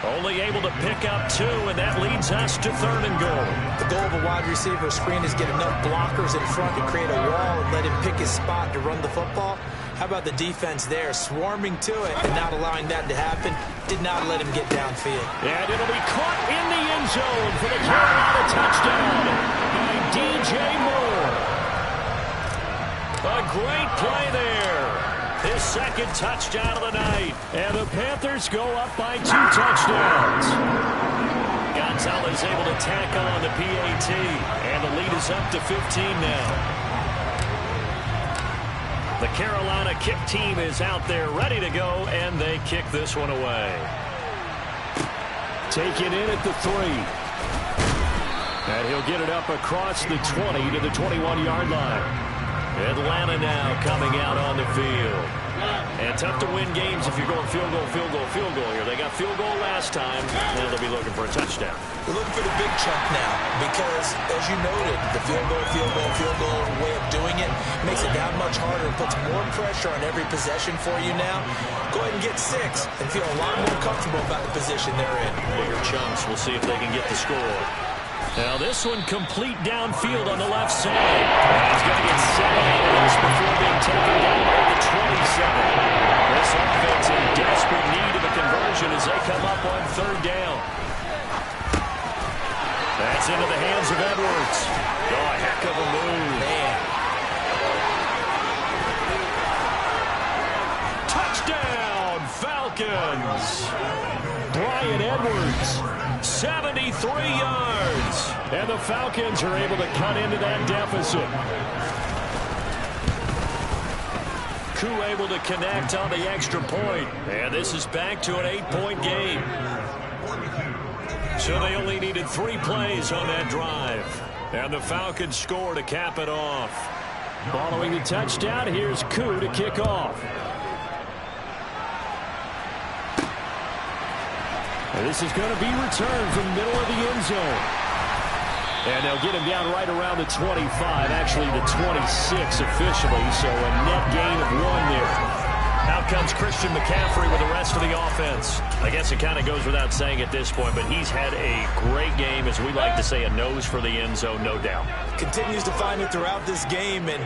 Only able to pick up 2, and that leads us to 3rd and goal. The goal of a wide receiver screen is get enough blockers in front to create a wall and let him pick his spot to run the football. How about the defense there, swarming to it and not allowing that to happen? Did not let him get downfield. And it'll be caught in the end zone for the Carolina touchdown by DJ Moore. A great play there. His 2nd touchdown of the night. And the Panthers go up by 2 touchdowns. Gonzalez able to tack on the PAT. And the lead is up to 15 now. The Carolina kick team is out there ready to go, and they kick this one away. Take it in at the 3. And he'll get it up across the 20 to the 21-yard line. Atlanta now coming out on the field. And tough to win games if you're going field goal here. They got field goal last time. Now they'll be looking for a touchdown. We're looking for the big chunk now because, as you noted, the field goal way of doing it makes it that much harder and puts more pressure on every possession for you now. Go ahead and get 6 and feel a lot more comfortable about the position they're in. Bigger chunks. We'll see if they can get the score. Now this one complete downfield on the left side. He's going to get 7 out of this before being taken down at the 27. This offense in desperate need of a conversion as they come up on 3rd down. That's into the hands of Edwards. Oh, a heck of a move. Man. Touchdown, Falcons. Bryan Edwards. 73 yards. And the Falcons are able to cut into that deficit. Koo able to connect on the extra point. And this is back to an 8-point game. So they only needed 3 plays on that drive. And the Falcons score to cap it off. Following the touchdown, here's Koo to kick off. And this is going to be returned from the middle of the end zone. And they'll get him down right around the 25, actually the 26 officially, so a net gain of 1 there. Out comes Christian McCaffrey with the rest of the offense. I guess it kind of goes without saying at this point, but he's had a great game, as we like to say, a nose for the end zone, no doubt. Continues to find it throughout this game, and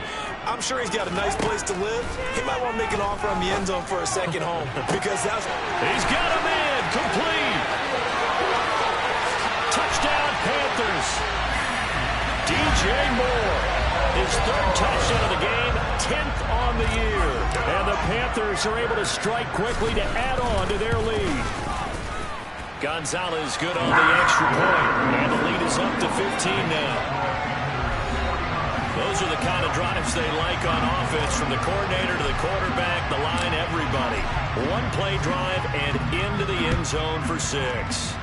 I'm sure he's got a nice place to live. He might want to make an offer on the end zone for a second home, because that's... He's got a man, complete. Touchdown, Panthers. DJ Moore, his 3rd touchdown of the game, 10th on the year. And the Panthers are able to strike quickly to add on to their lead. Gonzalez good on the extra point, and the lead is up to 15 now. Those are the kind of drives they like on offense, from the coordinator to the quarterback, the line, everybody. 1-play drive and into the end zone for 6.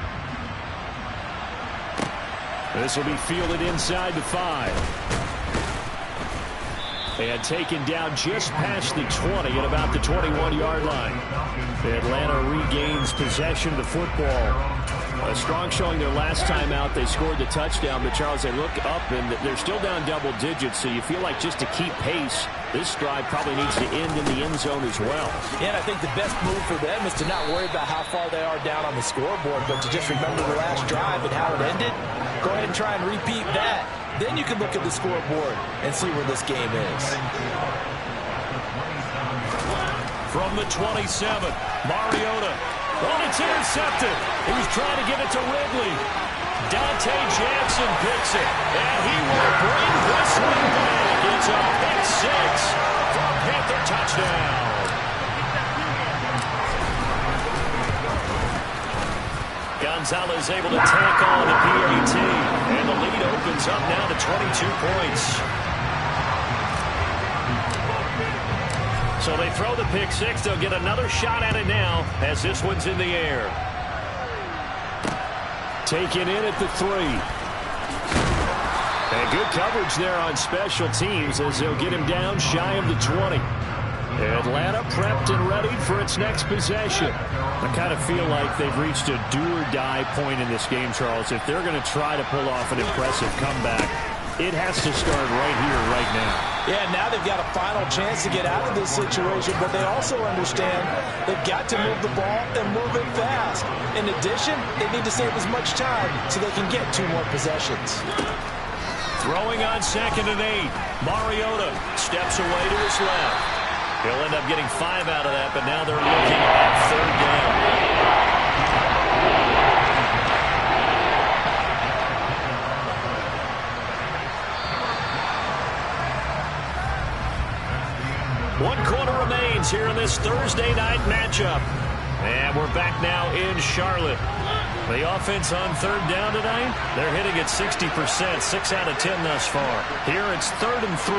This will be fielded inside the 5. And taken down just past the 20 at about the 21-yard line. Atlanta regains possession of the football. A strong showing their last time out. They scored the touchdown, but Charles, they look up and they're still down double digits, so you feel like just to keep pace, this drive probably needs to end in the end zone as well. Yeah, and I think the best move for them is to not worry about how far they are down on the scoreboard, but to just remember the last drive and how it ended. Go ahead and try and repeat that. Then you can look at the scoreboard and see where this game is. From the 27, Mariota. Oh, it's intercepted. He was trying to give it to Ridley. Dante Jackson picks it, and he will bring this one back. It's a pick 6 for a Panther touchdown. Gonzalez able to tack on the PAT, and the lead opens up now to 22 points. So they throw the pick 6. They'll get another shot at it now as this one's in the air. Taken in at the 3. And good coverage there on special teams as they'll get him down shy of the 20. Atlanta prepped and ready for its next possession. I kind of feel like they've reached a do-or-die point in this game, Charles. If they're going to try to pull off an impressive comeback, it has to start right here, right now. Yeah, now they've got a final chance to get out of this situation, but they also understand they've got to move the ball and move it fast. In addition, they need to save as much time so they can get 2 more possessions. Throwing on 2nd and 8. Mariota steps away to his left. He'll end up getting 5 out of that, but now they're looking at 3rd down. One quarter remains here in this Thursday night matchup. And we're back now in Charlotte. The offense on 3rd down tonight, they're hitting at 60%, 6 out of 10 thus far. Here it's 3rd and 3.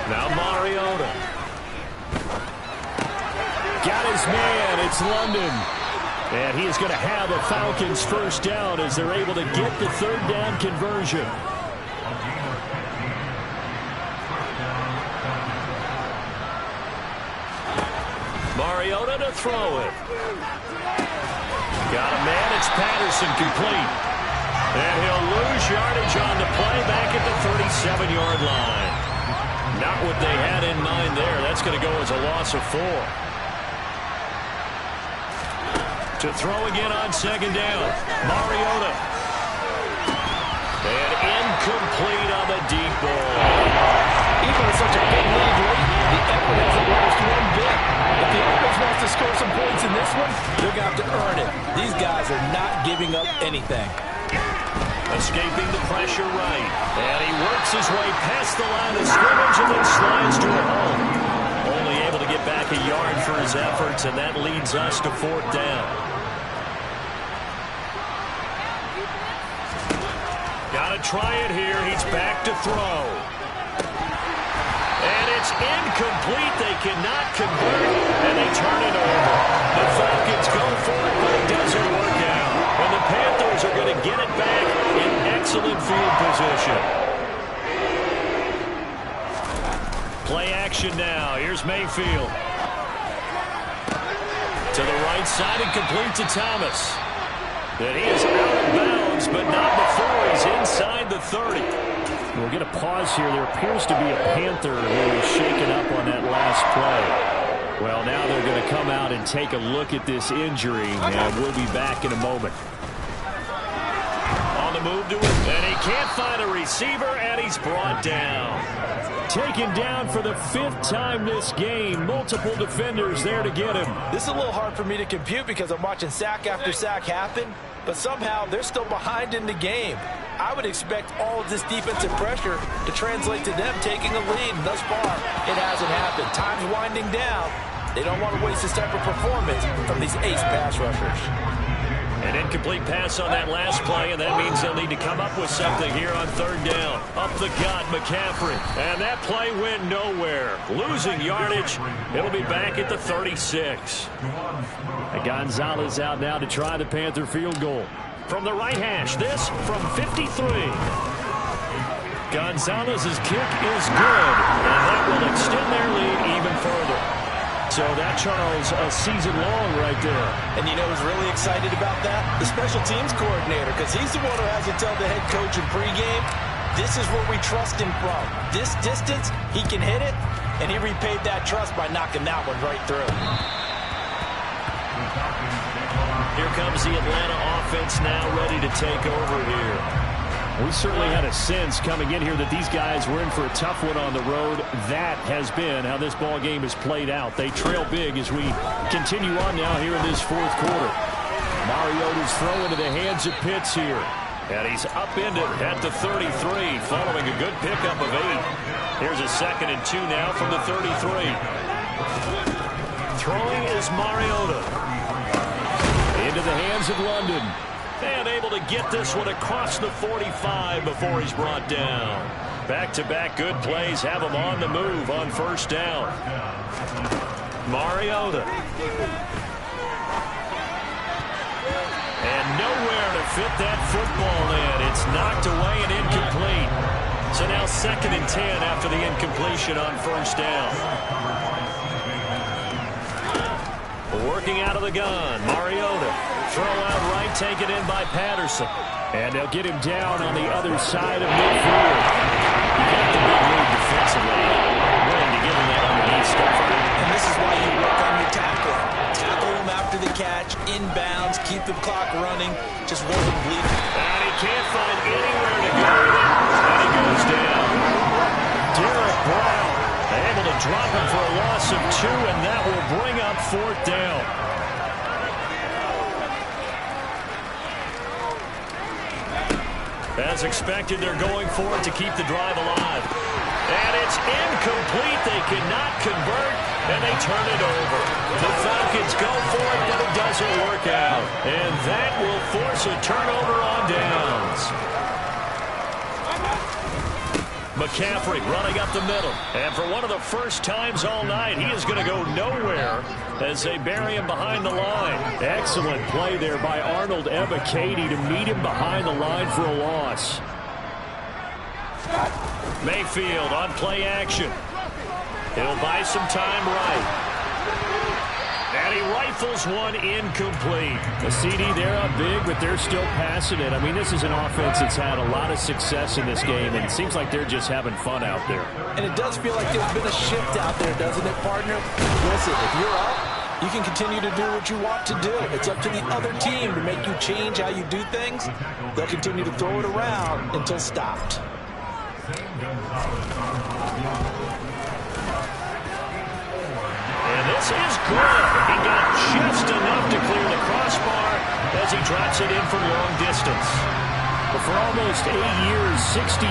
Now Mariota. Got his man. It's London. And he is going to have a Falcons 1st down as they're able to get the 3rd down conversion. Mariota to throw it. Got a man. It's Patterson, complete. And he'll lose yardage on the play back at the 37-yard line. Not what they had in mind there. That's going to go as a loss of 4. To throw again on 2nd down. Mariota. And incomplete on the deep ball. Even with such a big lead late, the effort hasn't lost 1 bit. If the offense wants to score some points in this one, they're going to have to earn it. These guys are not giving up anything. Escaping the pressure right. And he works his way past the line of scrimmage and then slides to it home. Only able to get back a yard for his efforts, and that leads us to 4th down. try it here. He's back to throw. And it's incomplete. They cannot convert, and they turn it over. The Falcons go for it, but it doesn't work out. And the Panthers are going to get it back in excellent field position. Play action now. Here's Mayfield. To the right side and complete to Thomas. And he is out of bounds, but not before he's inside the 30. We'll get a pause here. There appears to be a Panther who is shaken up on that last play. Well, now they're going to come out and take a look at this injury, and we'll be back in a moment. On the move to him, and he can't find a receiver, and he's brought down. Taken down for the 5th time this game. Multiple defenders there to get him. This is a little hard for me to compute because I'm watching sack after sack happen, but somehow they're still behind in the game. I would expect all of this defensive pressure to translate to them taking a lead. Thus far, it hasn't happened. Time's winding down. They don't want to waste this type of performance from these ace pass rushers. An incomplete pass on that last play, and that means they'll need to come up with something here on 3rd down. Up the gut, McCaffrey. And that play went nowhere. Losing yardage. It'll be back at the 36. And Gonzalez out now to try the Panther field goal. From the right hash, this from 53. Gonzalez's kick is good, and that will extend their lead even further. So that, Charles, a season long right there. And you know who's really excited about that? The special teams coordinator, because he's the one who has to tell the head coach in pregame, this is where we trust him from. This distance, he can hit it, and he repaid that trust by knocking that one right through. Here comes the Atlanta offense now ready to take over here. We certainly had a sense coming in here that these guys were in for a tough one on the road. That has been how this ball game has played out. They trail big as we continue on now here in this 4th quarter. Mariota's throw into the hands of Pitts here. And he's upended at the 33 following a good pickup of 8. Here's a 2nd and 2 now from the 33. Throwing is Mariota. Into the hands of London. And able to get this one across the 45 before he's brought down. Back-to-back good plays have him on the move on 1st down. Mariota. And nowhere to fit that football in. It's knocked away and incomplete. So now 2nd and 10 after the incompletion on 1st down. Working out of the gun, Mariota. Throw out right, taken in by Patterson. And they'll get him down on the other side of midfield. He got the big lead defensively. Willing to give him that underneath stuff. And this is why you work on your tackle. Tackle him after the catch, inbounds, keep the clock running, just work him bleeding. And he can't find anywhere to go with it. And he goes down. Derek Brown able to drop him for a loss of 2, and that will bring up 4th down. As expected, they're going for it to keep the drive alive. And it's incomplete. They cannot convert, and they turn it over. The Falcons go for it, but it doesn't work out. And that will force a turnover on downs. McCaffrey running up the middle. And for one of the first times all night, he is going to go nowhere as they bury him behind the line. Excellent play there by Arnold Ebiketie to meet him behind the line for a loss. Mayfield on play action. He'll buy some time right. And he rifles one incomplete. The CD, they're up big, but they're still passing it. I mean, this is an offense that's had a lot of success in this game, and it seems like they're just having fun out there. And it does feel like there's been a shift out there, doesn't it, partner? Listen, if you're up, you can continue to do what you want to do. It's up to the other team to make you change how you do things. They'll continue to throw it around until stopped. And this is good. He got just enough to clear the crossbar as he drops it in from long distance. But for almost 8 years, 64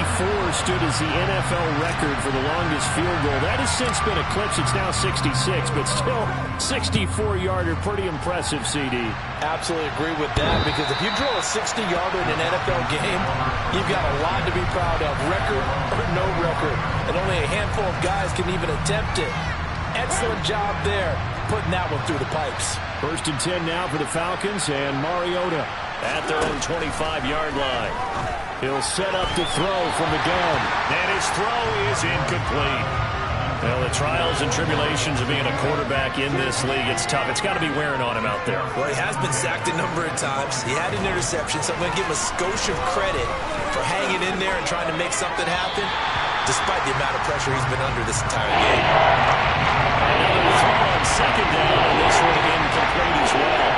stood as the NFL record for the longest field goal. That has since been eclipsed. It's now 66, but still 64-yarder. Pretty impressive, CD. Absolutely agree with that, because if you drill a 60-yarder in an NFL game, you've got a lot to be proud of, record or no record. And only a handful of guys can even attempt it. Excellent job there, putting that one through the pipes. 1st and 10 now for the Falcons, and Mariota at their own 25-yard line. He'll set up to throw from the gun. And his throw is incomplete. Well, the trials and tribulations of being a quarterback in this league, it's tough. It's got to be wearing on him out there. Well, he has been sacked a number of times. He had an interception, so I'm going to give him a skosh of credit for hanging in there and trying to make something happen, despite the amount of pressure he's been under this entire game. Another throw on 2nd down, and this one incomplete as well.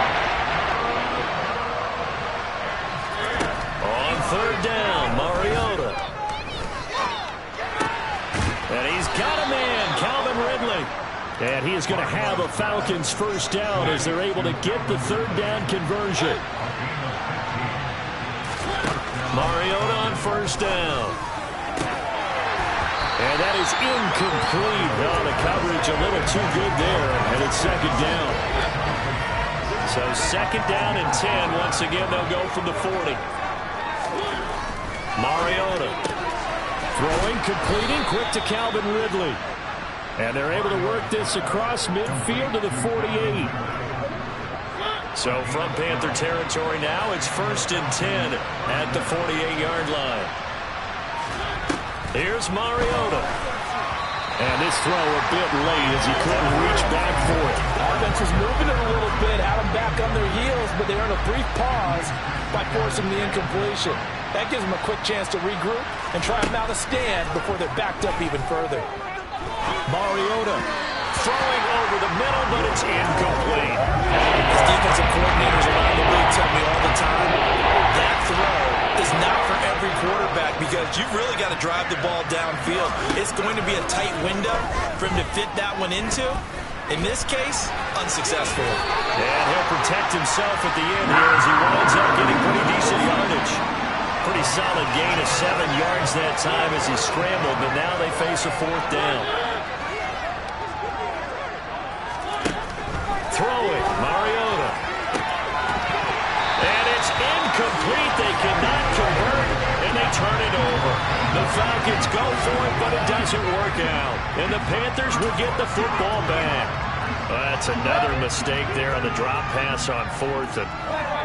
On 3rd down, Mariota. And he's got a man, Calvin Ridley. And he is going to have a Falcons 1st down as they're able to get the 3rd down conversion. Mariota on 1st down. And that is incomplete. Oh, the coverage a little too good there. And it's 2nd down. So 2nd down and 10. Once again, they'll go from the 40. Mariota. Throwing, completing, quick to Calvin Ridley. And they're able to work this across midfield to the 48. So from Panther territory now, it's 1st and 10 at the 48-yard line. Here's Mariota. And this throw a bit late as he couldn't reach back for it. Offense was moving it a little bit, had them back on their heels, but they earned a brief pause by forcing the incompletion. That gives them a quick chance to regroup and try and mount a stand before they're backed up even further. Mariota throwing over the middle, but it's incomplete. As defensive coordinators around the league tell me all the time, that throw is not for every quarterback because you've really got to drive the ball downfield. It's going to be a tight window for him to fit that one into. In this case, unsuccessful. And he'll protect himself at the end here as he winds up getting pretty decent yardage. Pretty solid gain of 7 yards that time as he scrambled, but now they face a 4th down. Throwing, Mariota. And it's incomplete. They cannot convert, and they turn it over. The Falcons go for it, but it doesn't work out. And the Panthers will get the football back. That's another mistake there on the drop pass on 4th, and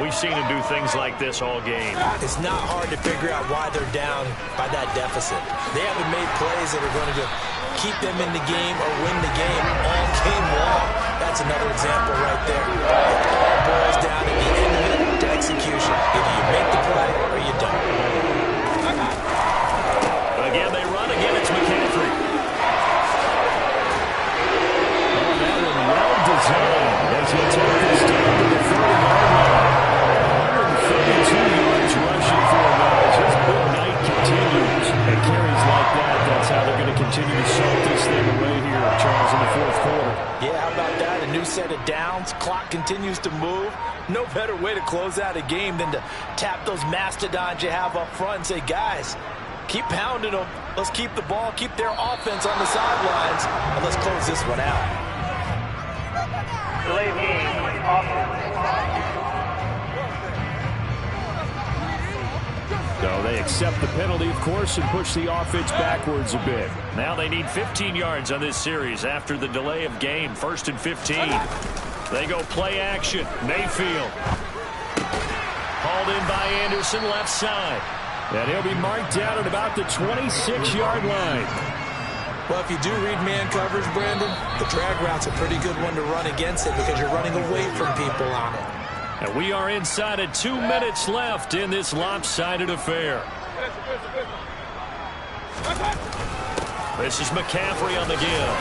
we've seen him do things like this all game. It's not hard to figure out why they're down by that deficit. They haven't made plays that are going to keep them in the game or win the game all game long. That's another example right there. It all boils down at the end of it to execution. Either you make the play or you don't. Again, they run. Again, it's McCaffrey. Oh, that one well designed as he took this down to the 40-yard line. 132 yards rushing for him as his big night continues. And carries like that, that's how they're going to continue to salt this thing away here, Charles, in the 4th quarter. Yeah, how about that? A new set of downs. Clock continues to move. No better way to close out a game than to tap those mastodons you have up front and say, guys, keep pounding them. Let's keep the ball, keep their offense on the sidelines, and let's close this one out. Delayed game, offense. So they accept the penalty, of course, and push the offense backwards a bit. Now they need 15 yards on this series after the delay of game. 1st and 15. They go play action. Mayfield. Hauled in by Anderson, left side. And he'll be marked down at about the 26-yard line. Well, if you do read man coverage, Brandon, the drag route's a pretty good one to run against it because you're running away from people on it. And we are inside of 2 minutes left in this lopsided affair. This is McCaffrey on the give.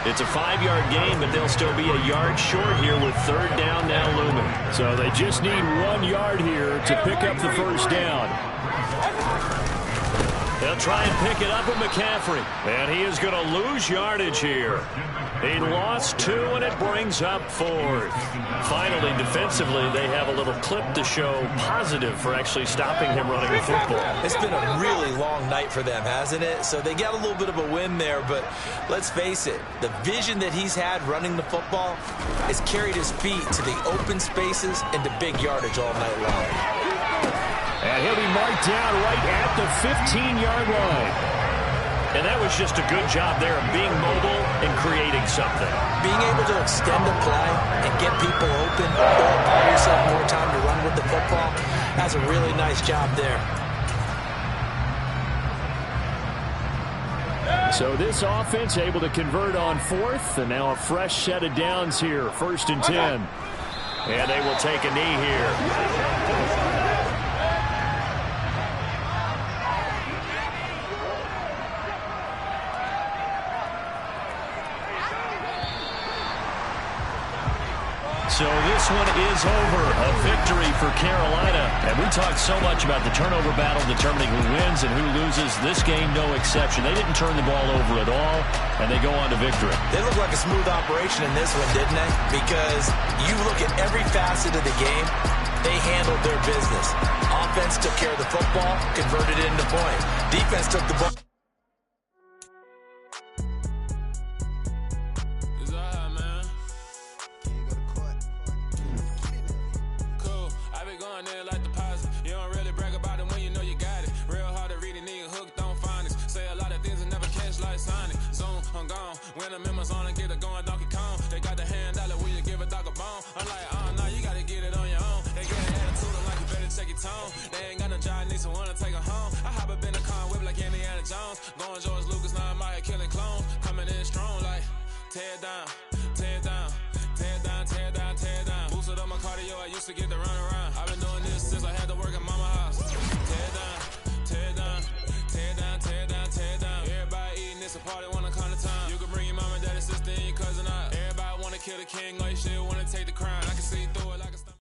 It's a 5-yard gain, but they'll still be a yard short here with 3rd down now looming. So they just need 1 yard here to pick up the 1st down. They'll try and pick it up with McCaffrey. And he is going to lose yardage here. He lost 2, and it brings up 4th. Finally, defensively, they have a little clip to show positive for actually stopping him running the football. It's been a really long night for them, hasn't it? So they got a little bit of a win there, but let's face it, the vision that he's had running the football has carried his feet to the open spaces and to big yardage all night long. And he'll be marked down right at the 15-yard line. And that was just a good job there of being mobile and creating something. Being able to extend a play and get people open or buy yourself more time to run with the football, that's a really nice job there. So this offense able to convert on 4th, and now a fresh set of downs here, 1st and 10. And they will take a knee here. So this one is over. A victory for Carolina. And we talked so much about the turnover battle determining who wins and who loses. This game, no exception. They didn't turn the ball over at all, and they go on to victory. They look like a smooth operation in this one, didn't they? Because you look at every facet of the game, they handled their business. Offense took care of the football, converted it into points. Defense took the ball. When the members on and get it going, Donkey Kong. They got the hand dollar, will you give a dog a bone? I'm like, no, you gotta get it on your own. They get an attitude, I'm like, you better check your tone. They ain't got no job, need someone to take her home. I hop up in the car, whip like Indiana Jones. Going George Lucas, now I'm out here killing clones. Coming in strong like, tear down, tear down, tear down, tear down, tear down. Boosted up my cardio, I used to get to run around. I've been doing this since I had to work at mama house. Tear down, tear down, tear down, tear down, tear down. Everybody eating, it's a party, wanna come to time. You can bring your mama, daddy, sister, and your cousin out. Everybody wanna kill the king, or you still wanna take the crown. I can see through it like a star.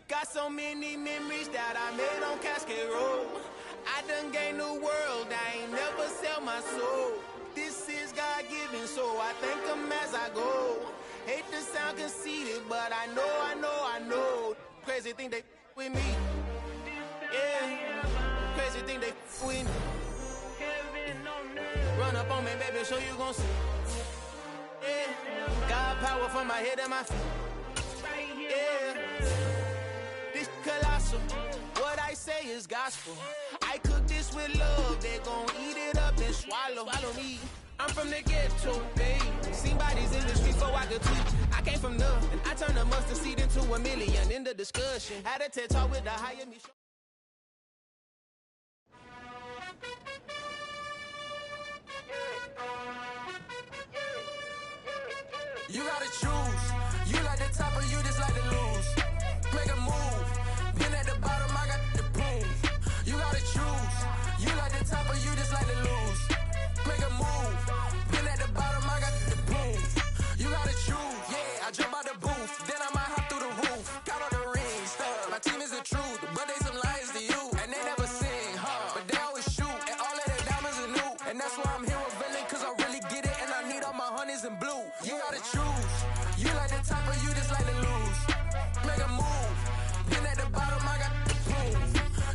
Got so many memories that I made on Cascade Road. I done gained the world, I ain't never sell my soul. This is God-given, so I thank him as I go. Hate to sound conceited, but I know. Crazy thing they with me. Yeah, crazy thing they with me. Run up on me, baby, so you gon' see. Yeah, God power from my head and my feet. Yeah. This colossal, what I say is gospel. I cook this with love, they gon' eat it up and swallow me. I'm from the ghetto, babe. Seen bodies in the street before I could tweet. I came from nothing, I turned a mustard seed into a million. In the discussion, had a TED talk with the higher me. You gotta choose. You like the top or you just like to lose. Make a move. Been at the bottom, I got the proof. You gotta choose. You like the top or you just like to lose. Make a move. Been at the bottom, I got the proof. You gotta choose. Yeah, I jump out the booth. Then I might hop through the roof. Got all the rings. My team is the truth, but they some liars to you. And they never sing, but they always shoot. And all of their diamonds are new. And that's why I'm here with villain, cause I really get it. And I need all my honeys in blue. You gotta choose. You like the top or you just like to lose. Make a move. Been at the bottom, I got the proof.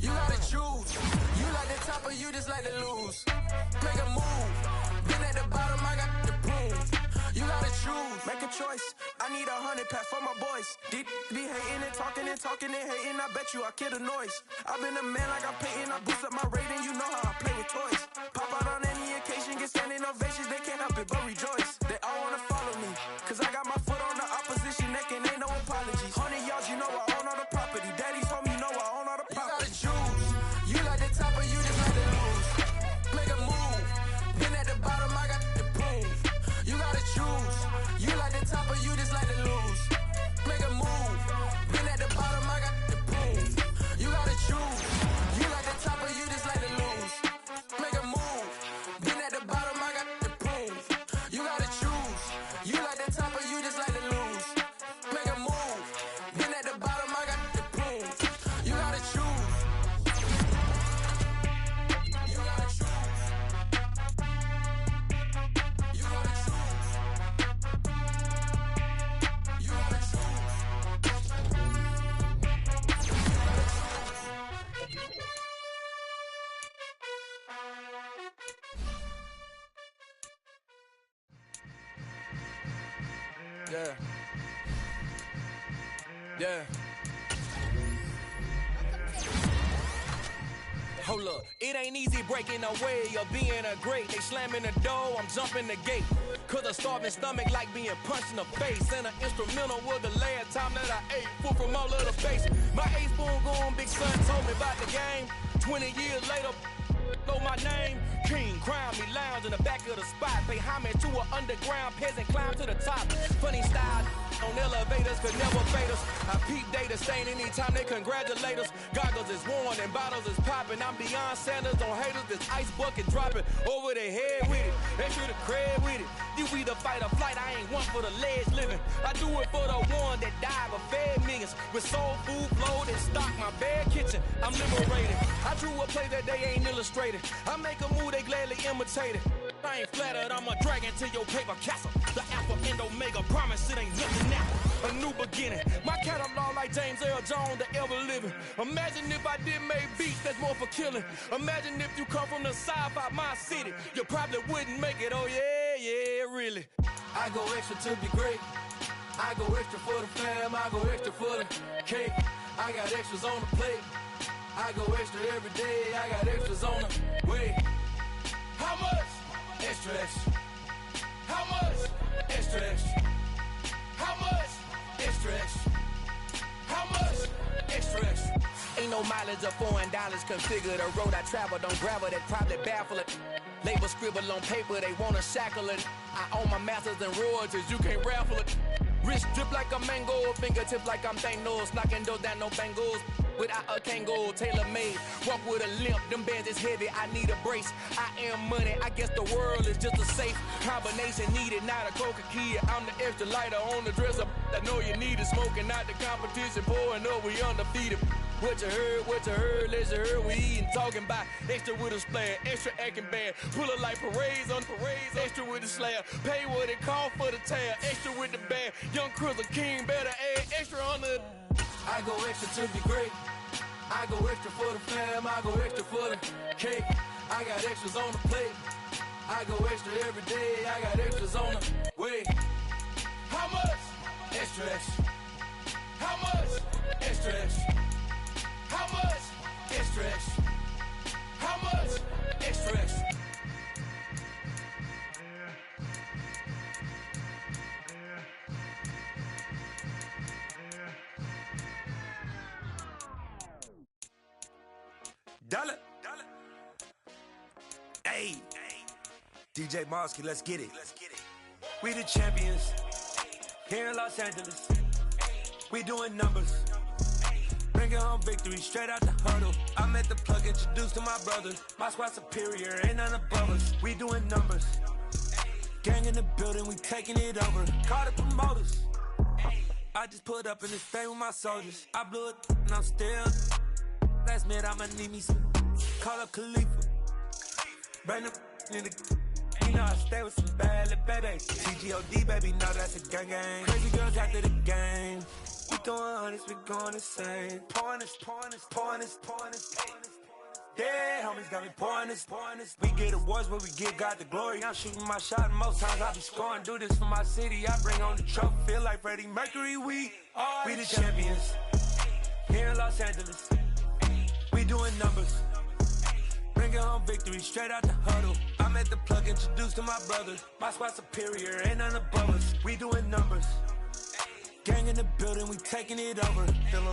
You gotta choose. You like the top or you just like to lose. Make a move. Been at the bottom, I got the proof. You gotta choose. Make a choice. I need 100 pack for my boys. Be hating and talking and hating. I bet you I kill the noise. I've been a man like I'm Peyton. I boost up my rating. You know how I play with toys. Pop out on any occasion, get standing ovations. They can't help it but rejoice. They all wanna follow me, cause I got my foot on the opposition neck and ain't no apologies. 100 yards, you know I own all the property. Daddy's home, you know I own all the property. You gotta choose. You like the top or you just like to lose. Make a move. Been at the bottom, I got the proof. You gotta choose. You like the top or you just like to lose. Make a move. Been at the bottom, I got the proof. Yeah. Yeah. Hold up, it ain't easy breaking away or being a great. They slamming the door, I'm jumping the gate. Cause a starving stomach like being punched in the face. And an instrumental was the last time that I ate food from all of the base. My A-spoon going, big son told me about the game. 20 years later, know my name. King, crown me, lounge in the back of the spot. Pay homage to an underground peasant, climb to the top. Funny style on elevators could never fade us. I peep data stain anytime they congratulate us. Goggles is worn and bottles is popping. I'm beyond Sanders on haters, this ice bucket dropping over their head with it. Extra the cred with it. You either fight or flight, I ain't one for the ledge living. I do it for the one that died but fed millions. With soul food flowed and stock my bare kitchen. I'm liberated. I drew a play that they ain't illustrated. I make a move, they gladly imitate it. I ain't flattered, I'm a dragon to your paper castle. The Alpha and Omega, promise it ain't nothing now. A new beginning. My catalog like James Earl Jones, the ever living. Imagine if I didn't make beats, that's more for killing. Imagine if you come from the south out my city. You probably wouldn't make it, oh yeah, really. I go extra to be great. I go extra for the fam, I go extra for the cake. I got extras on the plate. I go extra every day, I got extras on the way. How much? Extra, extra. How much? Extra, extra. How much? Extra, extra. How much? Extra, extra. Ain't no mileage of $4 configure the road I travel. Don't gravel that probably baffle it. Label scribble on paper, they wanna shackle it. I own my masters and royalties, you can't raffle it. Wrist drip like a mango, fingertips like I'm Thanos. Knocking doors down, no bangles. Without a Kango, tailor-made. Walk with a limp, them bands is heavy, I need a brace. I am money, I guess the world is just a safe combination needed, not a coca key. I'm the extra lighter on the dresser. I know you need it, smoking out the competition, pouring up, we undefeated. What you heard, let's heard, we eating, talking about extra with a splash, extra acting bad. Pull it like parades on parades, extra with the slab. Pay what it cost for the tab, extra with the bag. Young Cruiser King, better add extra on the... I go extra to be great. I go extra for the fam, I go extra for the cake. I got extras on the plate. I go extra every day, I got extras on the way. How much? Extra, extra. How much? Extra, extra. How much? Extra, extra. How much? Extra, extra. Dollar. Hey. DJ Mosky, let's get it. We the champions. Here in Los Angeles. We doing numbers. Bringing home victory straight out the huddle. I'm at the plug, introduced to my brothers. My squad superior, ain't none above us. We doing numbers. Gang in the building, we taking it over. Call the promoters. I just put up in this thing with my soldiers. I blew it and I'm still. Last minute, I'ma need me some. Call up Khalifa. Bring the in the. You know I stay with some bad little babies. TGOD, baby, know that's a gang gang. Crazy girls after the game. We throwing hundreds, we going insane. Pouring this. Yeah, homies got me pouring this. We get awards, but we give God the glory. I'm shooting my shot, and most times I be scoring. Do this for my city, I bring on the trophy. Feel like Freddie Mercury, we the champions. Here in Los Angeles. We doing numbers. Bringing home victory straight out the huddle. I'm at the plug, introduced to my brothers. My squad superior, ain't none above us. We doing numbers. Gang in the building, we taking it over. Feeling